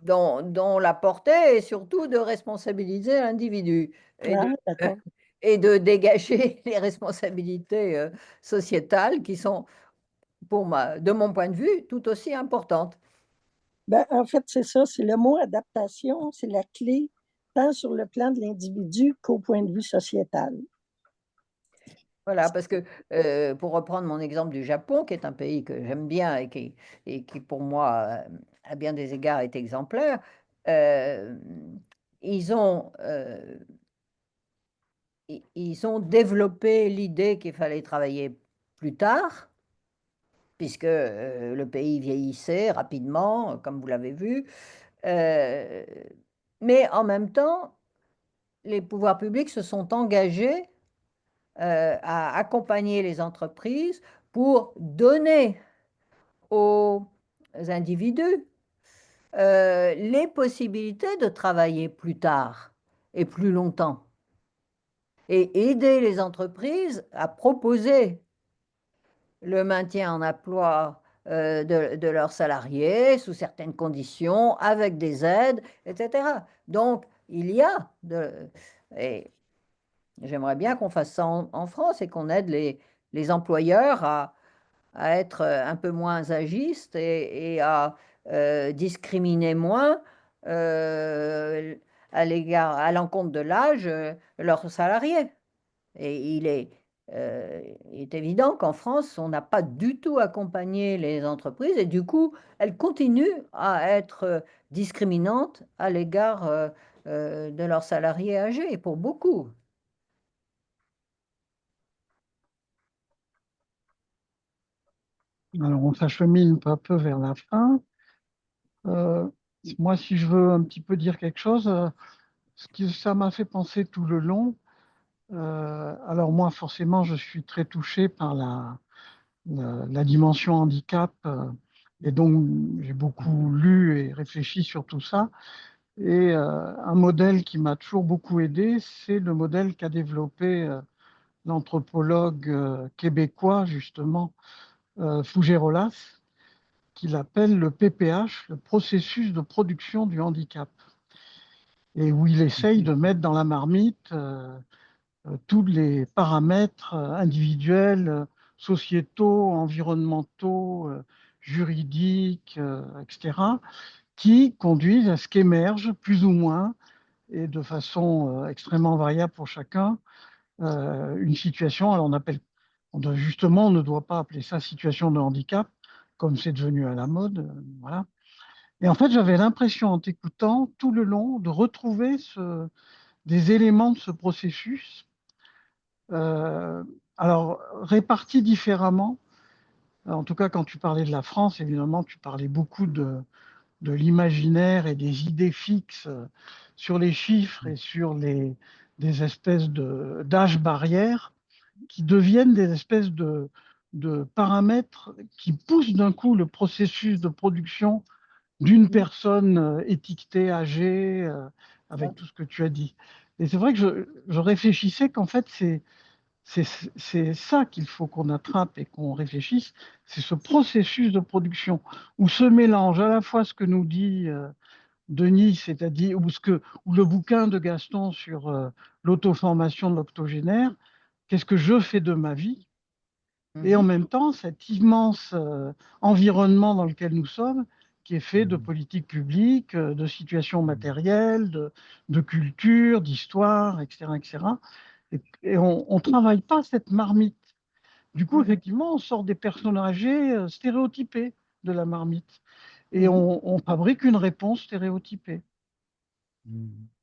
dont la portée est surtout de responsabiliser l'individu Ah, d'accord. et de dégager les responsabilités sociétales qui sont, de mon point de vue, tout aussi importantes. Ben, en fait, c'est ça, c'est le mot adaptation, c'est la clé, tant sur le plan de l'individu qu'au point de vue sociétal. Voilà, parce que pour reprendre mon exemple du Japon, qui est un pays que j'aime bien et qui pour moi, à bien des égards, est exemplaire, euh, ils ont, euh, ils ont développé l'idée qu'il fallait travailler plus tard, puisque le pays vieillissait rapidement, comme vous l'avez vu. Euh, mais en même temps, les pouvoirs publics se sont engagés à accompagner les entreprises pour donner aux individus les possibilités de travailler plus tard et plus longtemps et aider les entreprises à proposer le maintien en emploi de leurs salariés sous certaines conditions, avec des aides, etc. Donc, il y a et j'aimerais bien qu'on fasse ça en France et qu'on aide les employeurs à être un peu moins agistes et à discriminer moins euh, à l'encontre de l'âge leurs salariés. Et il est évident qu'en France, on n'a pas du tout accompagné les entreprises et du coup, elles continuent à être discriminantes à l'égard de leurs salariés âgés, pour beaucoup. Alors, on s'achemine peu à peu vers la fin. Euh, Moi, si je veux un petit peu dire quelque chose, ça m'a fait penser tout le long. Alors moi, forcément, je suis très touché par la dimension handicap, et donc j'ai beaucoup lu et réfléchi sur tout ça. Et un modèle qui m'a toujours beaucoup aidé, c'est le modèle qu'a développé l'anthropologue québécois, justement, Fougerolas, qu'il appelle le PPH, le processus de production du handicap, et où il essaye de mettre dans la marmite tous les paramètres individuels, sociétaux, environnementaux, juridiques, etc., qui conduisent à ce qu'émerge plus ou moins, et de façon extrêmement variable pour chacun, une situation, alors justement, on ne doit pas appeler ça situation de handicap, comme c'est devenu à la mode, voilà. Et en fait, j'avais l'impression, en t'écoutant tout le long, de retrouver des éléments de ce processus, euh, alors répartis différemment. En tout cas, quand tu parlais de la France, évidemment, tu parlais beaucoup de l'imaginaire et des idées fixes sur les chiffres et sur des espèces d'âge barrières qui deviennent des espèces de paramètres qui poussent d'un coup le processus de production d'une personne étiquetée, âgée, avec tout ce que tu as dit. Et c'est vrai que je réfléchissais qu'en fait, c'est ça qu'il faut qu'on attrape et qu'on réfléchisse, c'est ce processus de production où se mélange à la fois ce que nous dit Denis, c'est-à-dire ou le bouquin de Gaston sur l'auto-formation de l'octogénaire, qu'est-ce que je fais de ma vie, et en même temps cet immense environnement dans lequel nous sommes, qui est fait de politiques publiques, de situations matérielles, de culture, d'histoire, etc., etc. Et on ne travaille pas cette marmite. Du coup, effectivement, on sort des personnes âgées stéréotypées de la marmite. Et on fabrique une réponse stéréotypée.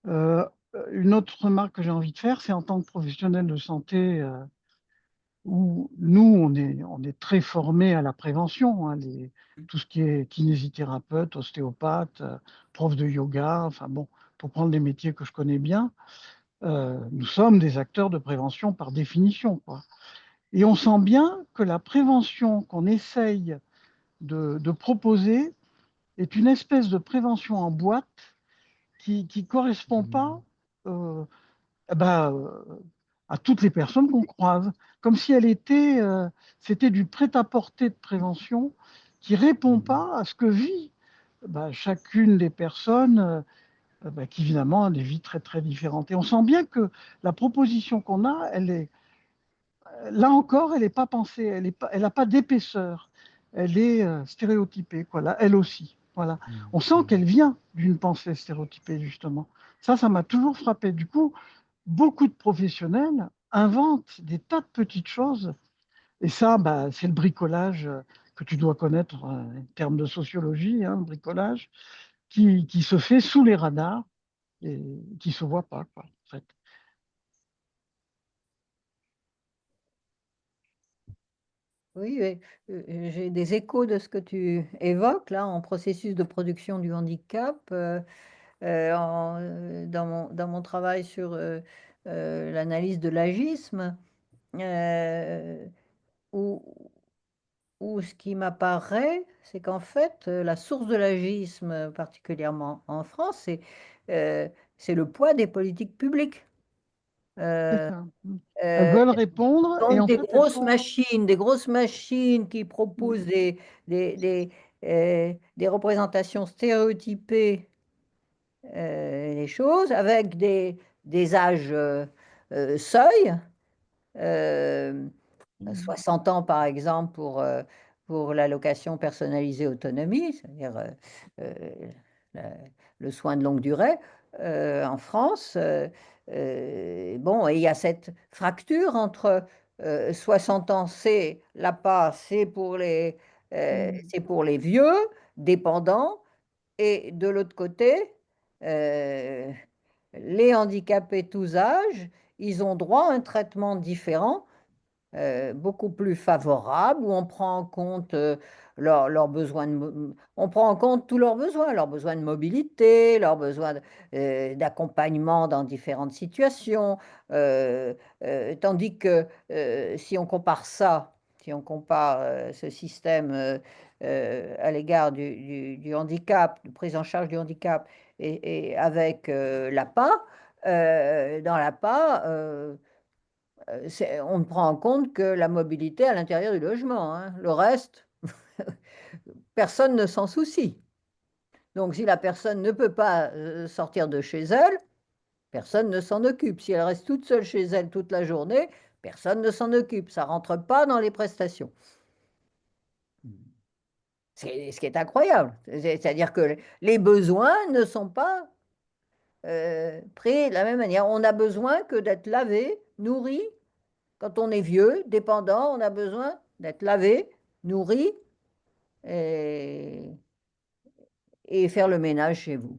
Euh, une autre remarque que j'ai envie de faire, c'est en tant que professionnel de santé, où nous, on est très formés à la prévention, hein, tout ce qui est kinésithérapeute, ostéopathe, prof de yoga, enfin bon, pour prendre des métiers que je connais bien, nous sommes des acteurs de prévention par définition, quoi. Et on sent bien que la prévention qu'on essaye de proposer est une espèce de prévention en boîte qui ne correspond pas euh, eh ben, à toutes les personnes qu'on croise, comme si c'était du prêt-à-porter de prévention qui ne répond pas à ce que vit chacune des personnes qui, évidemment, a des vies très, très différentes. Et on sent bien que la proposition qu'on a, là encore, elle n'est pas pensée, elle n'a pas d'épaisseur, elle est stéréotypée, quoi, là, elle aussi. Voilà. On sent qu'elle vient d'une pensée stéréotypée, justement. Ça m'a toujours frappé. Du coup, beaucoup de professionnels inventent des tas de petites choses. Et ça, c'est le bricolage que tu dois connaître en termes de sociologie, hein, le bricolage, qui se fait sous les radars et qui ne se voit pas, quoi, en fait. Oui, oui, j'ai des échos de ce que tu évoques là en processus de production du handicap. Dans mon travail sur l'analyse de l'agisme, où, où ce qui m'apparaît, c'est qu'en fait, la source de l'agisme, particulièrement en France, c'est le poids des politiques publiques. C'est ça. Elles Euh, veulent répondre et donc en fait, des grosses machines qui proposent des, des représentations stéréotypées des choses avec des âges seuils. euh, 60 ans, par exemple, pour l'allocation personnalisée autonomie, c'est-à-dire euh, la- le soin de longue durée en France. Bon, et il y a cette fracture entre 60 ans, c'est l'APA, c'est pour les vieux, dépendants, et de l'autre côté, euh, les handicapés tous âges, ils ont droit à un traitement différent beaucoup plus favorable, où on prend en compte leurs besoins on prend en compte tous leurs besoins de mobilité, leurs besoins d'accompagnement dans différentes situations, tandis que si on compare ça, si on compare ce système à l'égard du handicap, de prise en charge du handicap, et avec l'APA, dans l'APA, on ne prend en compte que la mobilité à l'intérieur du logement, hein. Le reste, personne ne s'en soucie. Donc, si la personne ne peut pas sortir de chez elle, personne ne s'en occupe. Si elle reste toute seule chez elle toute la journée, personne ne s'en occupe. Ça ne rentre pas dans les prestations. C'est ce qui est incroyable. C'est-à-dire que les besoins ne sont pas pris de la même manière. On a besoin que d'être lavé, nourri. Quand on est vieux, dépendant, on a besoin d'être lavé, nourri et, et faire le ménage chez vous.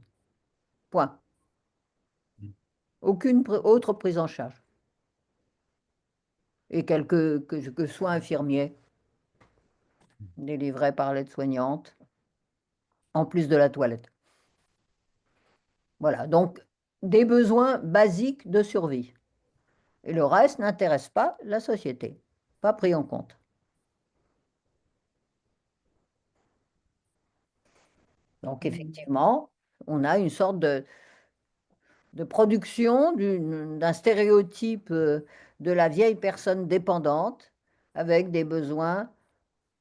Point. Aucune autre prise en charge. Et que soins infirmiers délivrés par l'aide-soignante, en plus de la toilette. Voilà, donc des besoins basiques de survie. Et le reste n'intéresse pas la société, pas pris en compte. Donc effectivement, on a une sorte de production d'un stéréotype de la vieille personne dépendante avec des besoins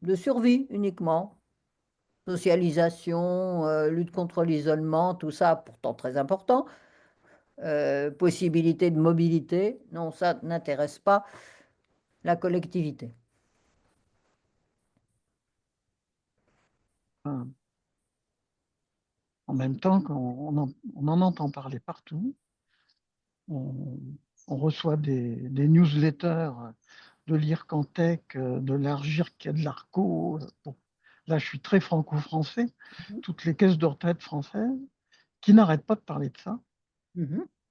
de survie uniquement. Socialisation, lutte contre l'isolement, tout ça pourtant très important. Possibilité de mobilité, non, ça n'intéresse pas la collectivité. En même temps, on en entend parler partout. On reçoit des newsletters de l'IRCANTEC, de l'ARGIRC, de l'ARCO. Bon, là, je suis très franco-français. Toutes les caisses de retraite françaises qui n'arrêtent pas de parler de ça.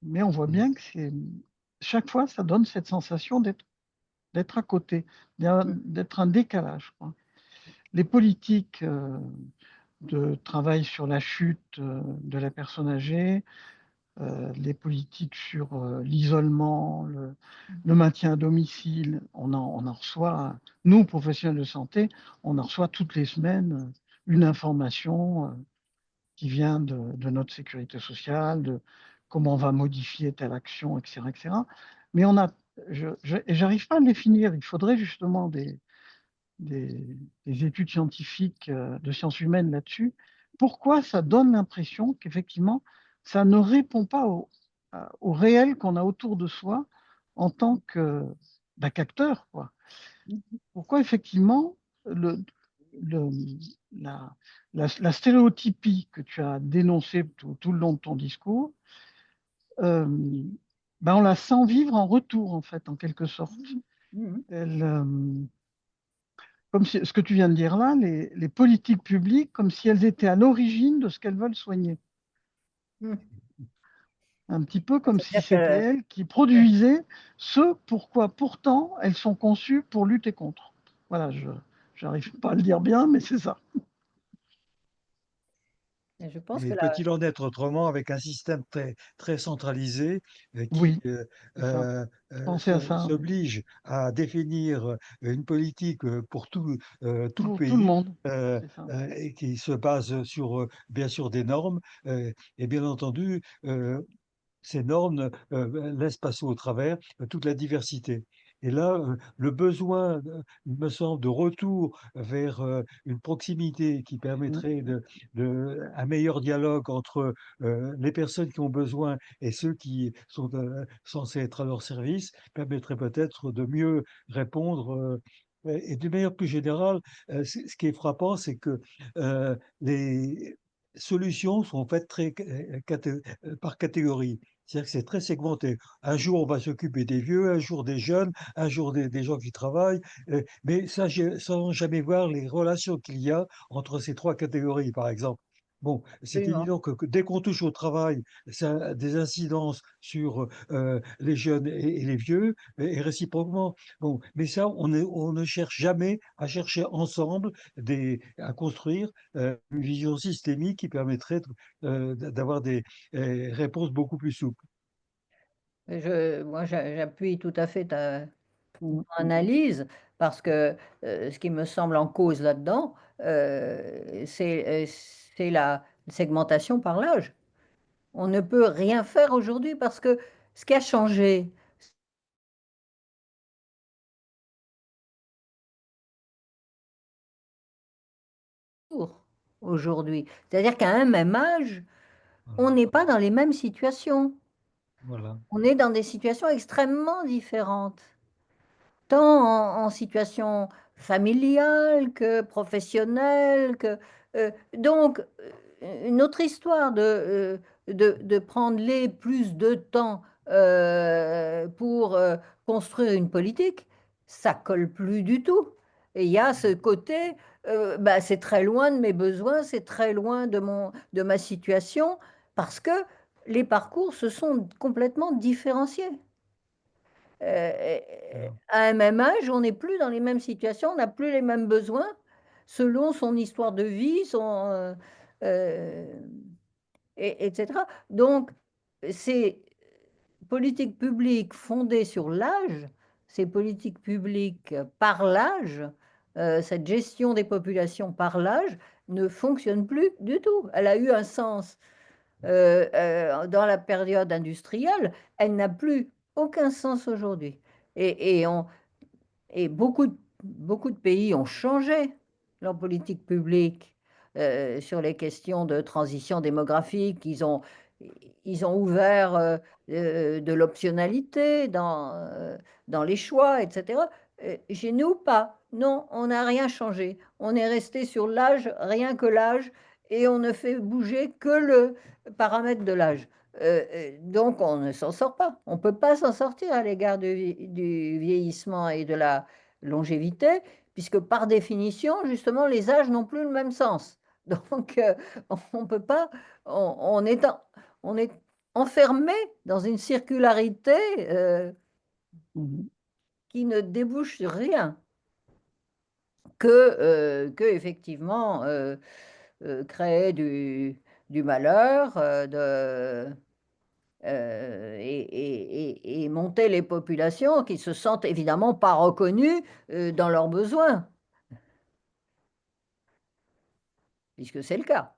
Mais on voit bien que chaque fois, ça donne cette sensation d'être à côté, d'être un décalage, quoi. Les politiques de travail sur la chute de la personne âgée, les politiques sur l'isolement, le maintien à domicile, on en reçoit, nous, professionnels de santé, on en reçoit toutes les semaines une information qui vient de notre sécurité sociale, de comment on va modifier telle action, etc. etc. Mais j'arrive pas à les finir. Il faudrait justement des études scientifiques de sciences humaines là-dessus. Pourquoi ça donne l'impression qu'effectivement, ça ne répond pas au réel qu'on a autour de soi en tant qu'acteur, quoi. Pourquoi effectivement le, la stéréotypie que tu as dénoncée tout le long de ton discours, ben on la sent vivre en retour, en fait, en quelque sorte. Comme ce que tu viens de dire là, les politiques publiques, comme si elles étaient à l'origine de ce qu'elles veulent soigner. Un petit peu comme si c'était elles qui produisaient ce pourquoi pourtant elles sont conçues pour lutter contre. Voilà, je n'arrive pas à le dire bien, mais c'est ça. Et je pense Mais que peut-il en être autrement avec un système très centralisé Oui, qui pensez à ça. s'oblige à définir une politique pour tout le Pour pays tout le monde. et qui se base sur, bien sûr, des normes et bien entendu, ces normes laissent passer au travers toute la diversité. Et là, le besoin, il me semble, de retour vers une proximité qui permettrait un meilleur dialogue entre les personnes qui ont besoin et ceux qui sont censés être à leur service, permettrait peut-être de mieux répondre. Et d'une manière plus générale, ce qui est frappant, c'est que les solutions sont faites par catégorie. C'est-à-dire que c'est très segmenté. Un jour, on va s'occuper des vieux, un jour des jeunes, un jour des gens qui travaillent, mais ça, sans jamais voir les relations qu'il y a entre ces trois catégories, par exemple. Bon, c'est Absolument. évident que dès qu'on touche au travail, ça a des incidences sur les jeunes et les vieux, et réciproquement. Bon, mais ça, on ne cherche jamais à chercher ensemble à construire une vision systémique qui permettrait d'avoir des réponses beaucoup plus souples. Moi, j'appuie tout à fait ton analyse parce que ce qui me semble en cause là-dedans, c'est la segmentation par l'âge. On ne peut rien faire aujourd'hui parce que ce qui a changé, aujourd'hui, c'est-à-dire qu'à un même âge, on n'est pas dans les mêmes situations. Voilà. On est dans des situations extrêmement différentes, tant en situation familial que professionnel. Donc, une autre histoire de prendre plus de temps pour construire une politique, ça colle plus du tout. Et il y a ce côté, bah, c'est très loin de mes besoins, c'est très loin de ma situation, parce que les parcours se sont complètement différenciés. À un même âge, on n'est plus dans les mêmes situations, on n'a plus les mêmes besoins selon son histoire de vie, etc. Donc, ces politiques publiques fondées sur l'âge, ces politiques publiques par l'âge, cette gestion des populations par l'âge ne fonctionne plus du tout. Elle a eu un sens dans la période industrielle, elle n'a plus aucun sens aujourd'hui. Et, et, on, et beaucoup de pays ont changé leur politique publique sur les questions de transition démographique. Ils ont ouvert de l'optionnalité dans les choix, etc. Chez nous, pas. Non, on n'a rien changé. On est resté sur l'âge, rien que l'âge, et on ne fait bouger que le paramètre de l'âge. Donc, on ne s'en sort pas. On ne peut pas s'en sortir à l'égard du vieillissement et de la longévité, puisque par définition, justement, les âges n'ont plus le même sens. Donc, on peut pas, on est enfermé dans une circularité qui ne débouche sur rien que effectivement, créer du malheur, et monter les populations qui se sentent évidemment pas reconnues dans leurs besoins, puisque c'est le cas.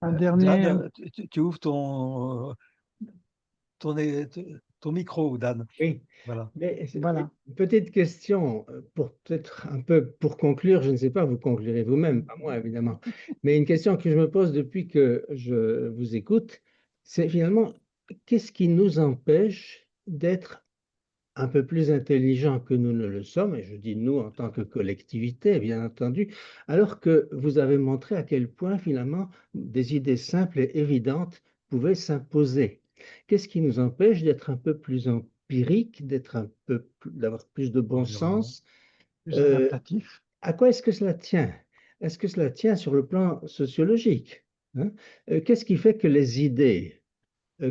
Un dernier. Dan, tu ouvres ton micro, Dan. Oui, Voilà. mais Voilà. une petite question pour peut-être un peu pour conclure, je ne sais pas, vous conclurez vous-même, pas moi évidemment, mais une question que je me pose depuis que je vous écoute, c'est finalement qu'est-ce qui nous empêche d'être un peu plus intelligents que nous ne le sommes, et je dis nous en tant que collectivité, bien entendu, alors que vous avez montré à quel point finalement des idées simples et évidentes pouvaient s'imposer. Qu'est-ce qui nous empêche d'être un peu plus empirique, d'avoir plus de bon sens? Plus adaptatif. À quoi est-ce que cela tient? Est-ce que cela tient sur le plan sociologique, hein? Qu'est-ce qui fait que les idées,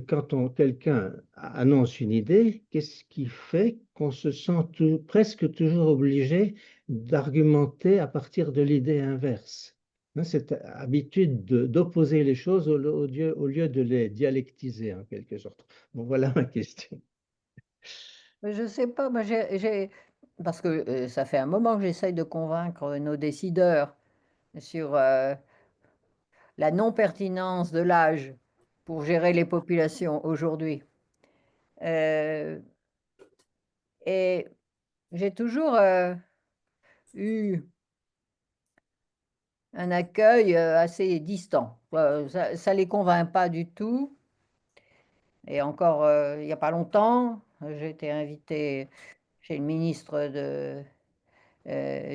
quand quelqu'un annonce une idée, qu'est-ce qui fait qu'on se sent presque toujours obligé d'argumenter à partir de l'idée inverse? Hein, cette habitude d'opposer les choses au lieu de les dialectiser en quelque sorte. Bon, voilà ma question. Mais je ne sais pas, moi parce que ça fait un moment que j'essaye de convaincre nos décideurs sur la non-pertinence de l'âge pour gérer les populations aujourd'hui. Et j'ai toujours eu un accueil assez distant. Ça ne les convainc pas du tout. Et encore, il n'y a pas longtemps, j'ai été invitée chez le ministre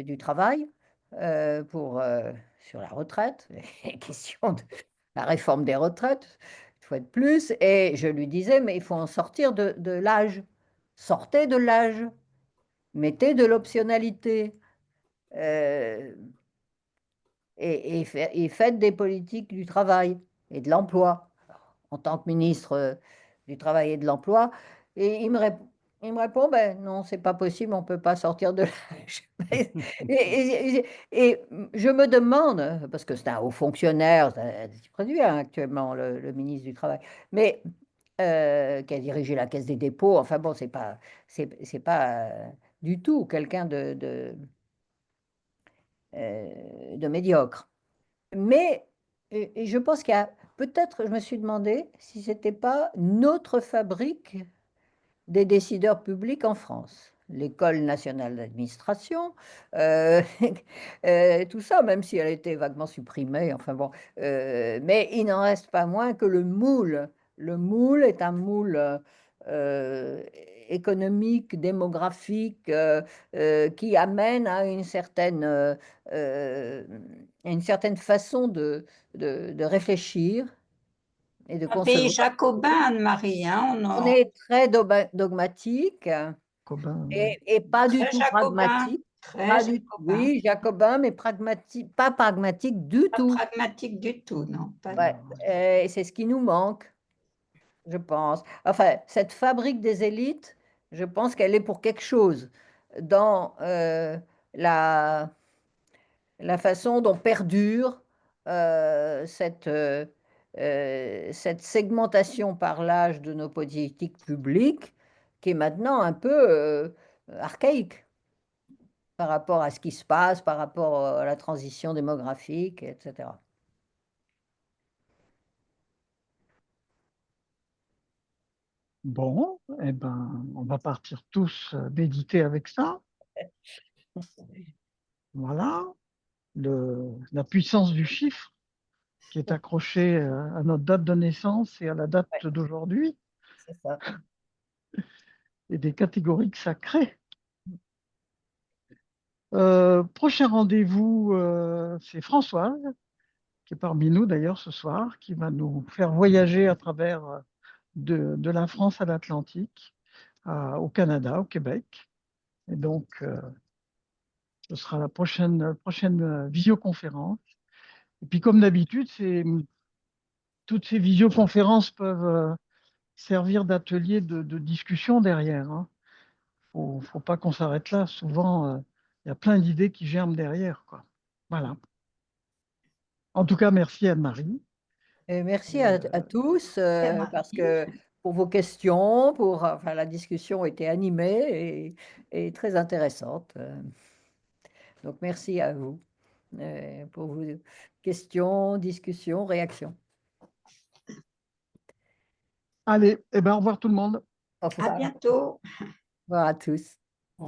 du Travail sur la retraite, les questions de la réforme des retraites, une fois de plus, et je lui disais, mais il faut en sortir de l'âge. Sortez de l'âge, mettez de l'optionnalité. Et faites des politiques du travail et de l'emploi, en tant que ministre du Travail et de l'Emploi. Et il me répond, ben non, c'est pas possible, on peut pas sortir de l'âge. Et je me demande, parce que c'est un haut fonctionnaire, c'est produit actuellement le ministre du Travail, mais qui a dirigé la Caisse des dépôts, enfin bon, c'est pas du tout quelqu'un de médiocre. Mais et je pense qu'il y a peut-être, je me suis demandé si ce n'était pas notre fabrique des décideurs publics en France. L'École nationale d'administration, tout ça, même si elle a été vaguement supprimée, enfin bon. Mais il n'en reste pas moins que le moule est un moule économique, démographique, qui amène à une certaine façon de réfléchir et de Un pays concevoir. jacobin, Anne-Marie, hein, On est très dogmatique Cobain, et pas du très tout jacobin, pragmatique. très jacobin. Oui, jacobin, mais pragmatique, pas pragmatique du Pas tout. pragmatique du tout, non. Ouais, et c'est ce qui nous manque, je pense. Enfin, cette fabrique des élites, je pense qu'elle est pour quelque chose dans la, la façon dont perdure cette segmentation par l'âge de nos politiques publiques, qui est maintenant un peu archaïque par rapport à ce qui se passe, par rapport à la transition démographique, etc. Bon, eh ben, on va partir tous méditer avec ça. Voilà, la puissance du chiffre qui est accrochée à notre date de naissance et à la date Ouais, d'aujourd'hui, c'est ça. et des catégories que ça crée. Prochain rendez-vous, c'est Françoise, qui est parmi nous d'ailleurs ce soir, qui va nous faire voyager à travers de la France à l'Atlantique, au Canada, au Québec. Et donc, ce sera la prochaine visioconférence. Et puis, comme d'habitude, toutes ces visioconférences peuvent servir d'atelier de discussion derrière, hein. Faut pas qu'on s'arrête là. Souvent, il y a plein d'idées qui germent derrière, quoi. Voilà. En tout cas, merci Anne-Marie. Et merci à tous parce que pour vos questions, enfin, la discussion était animée et très intéressante. Donc merci à vous pour vos questions, discussions, réactions. Allez, eh ben, au revoir tout le monde. Au À revoir. bientôt. Au revoir à tous.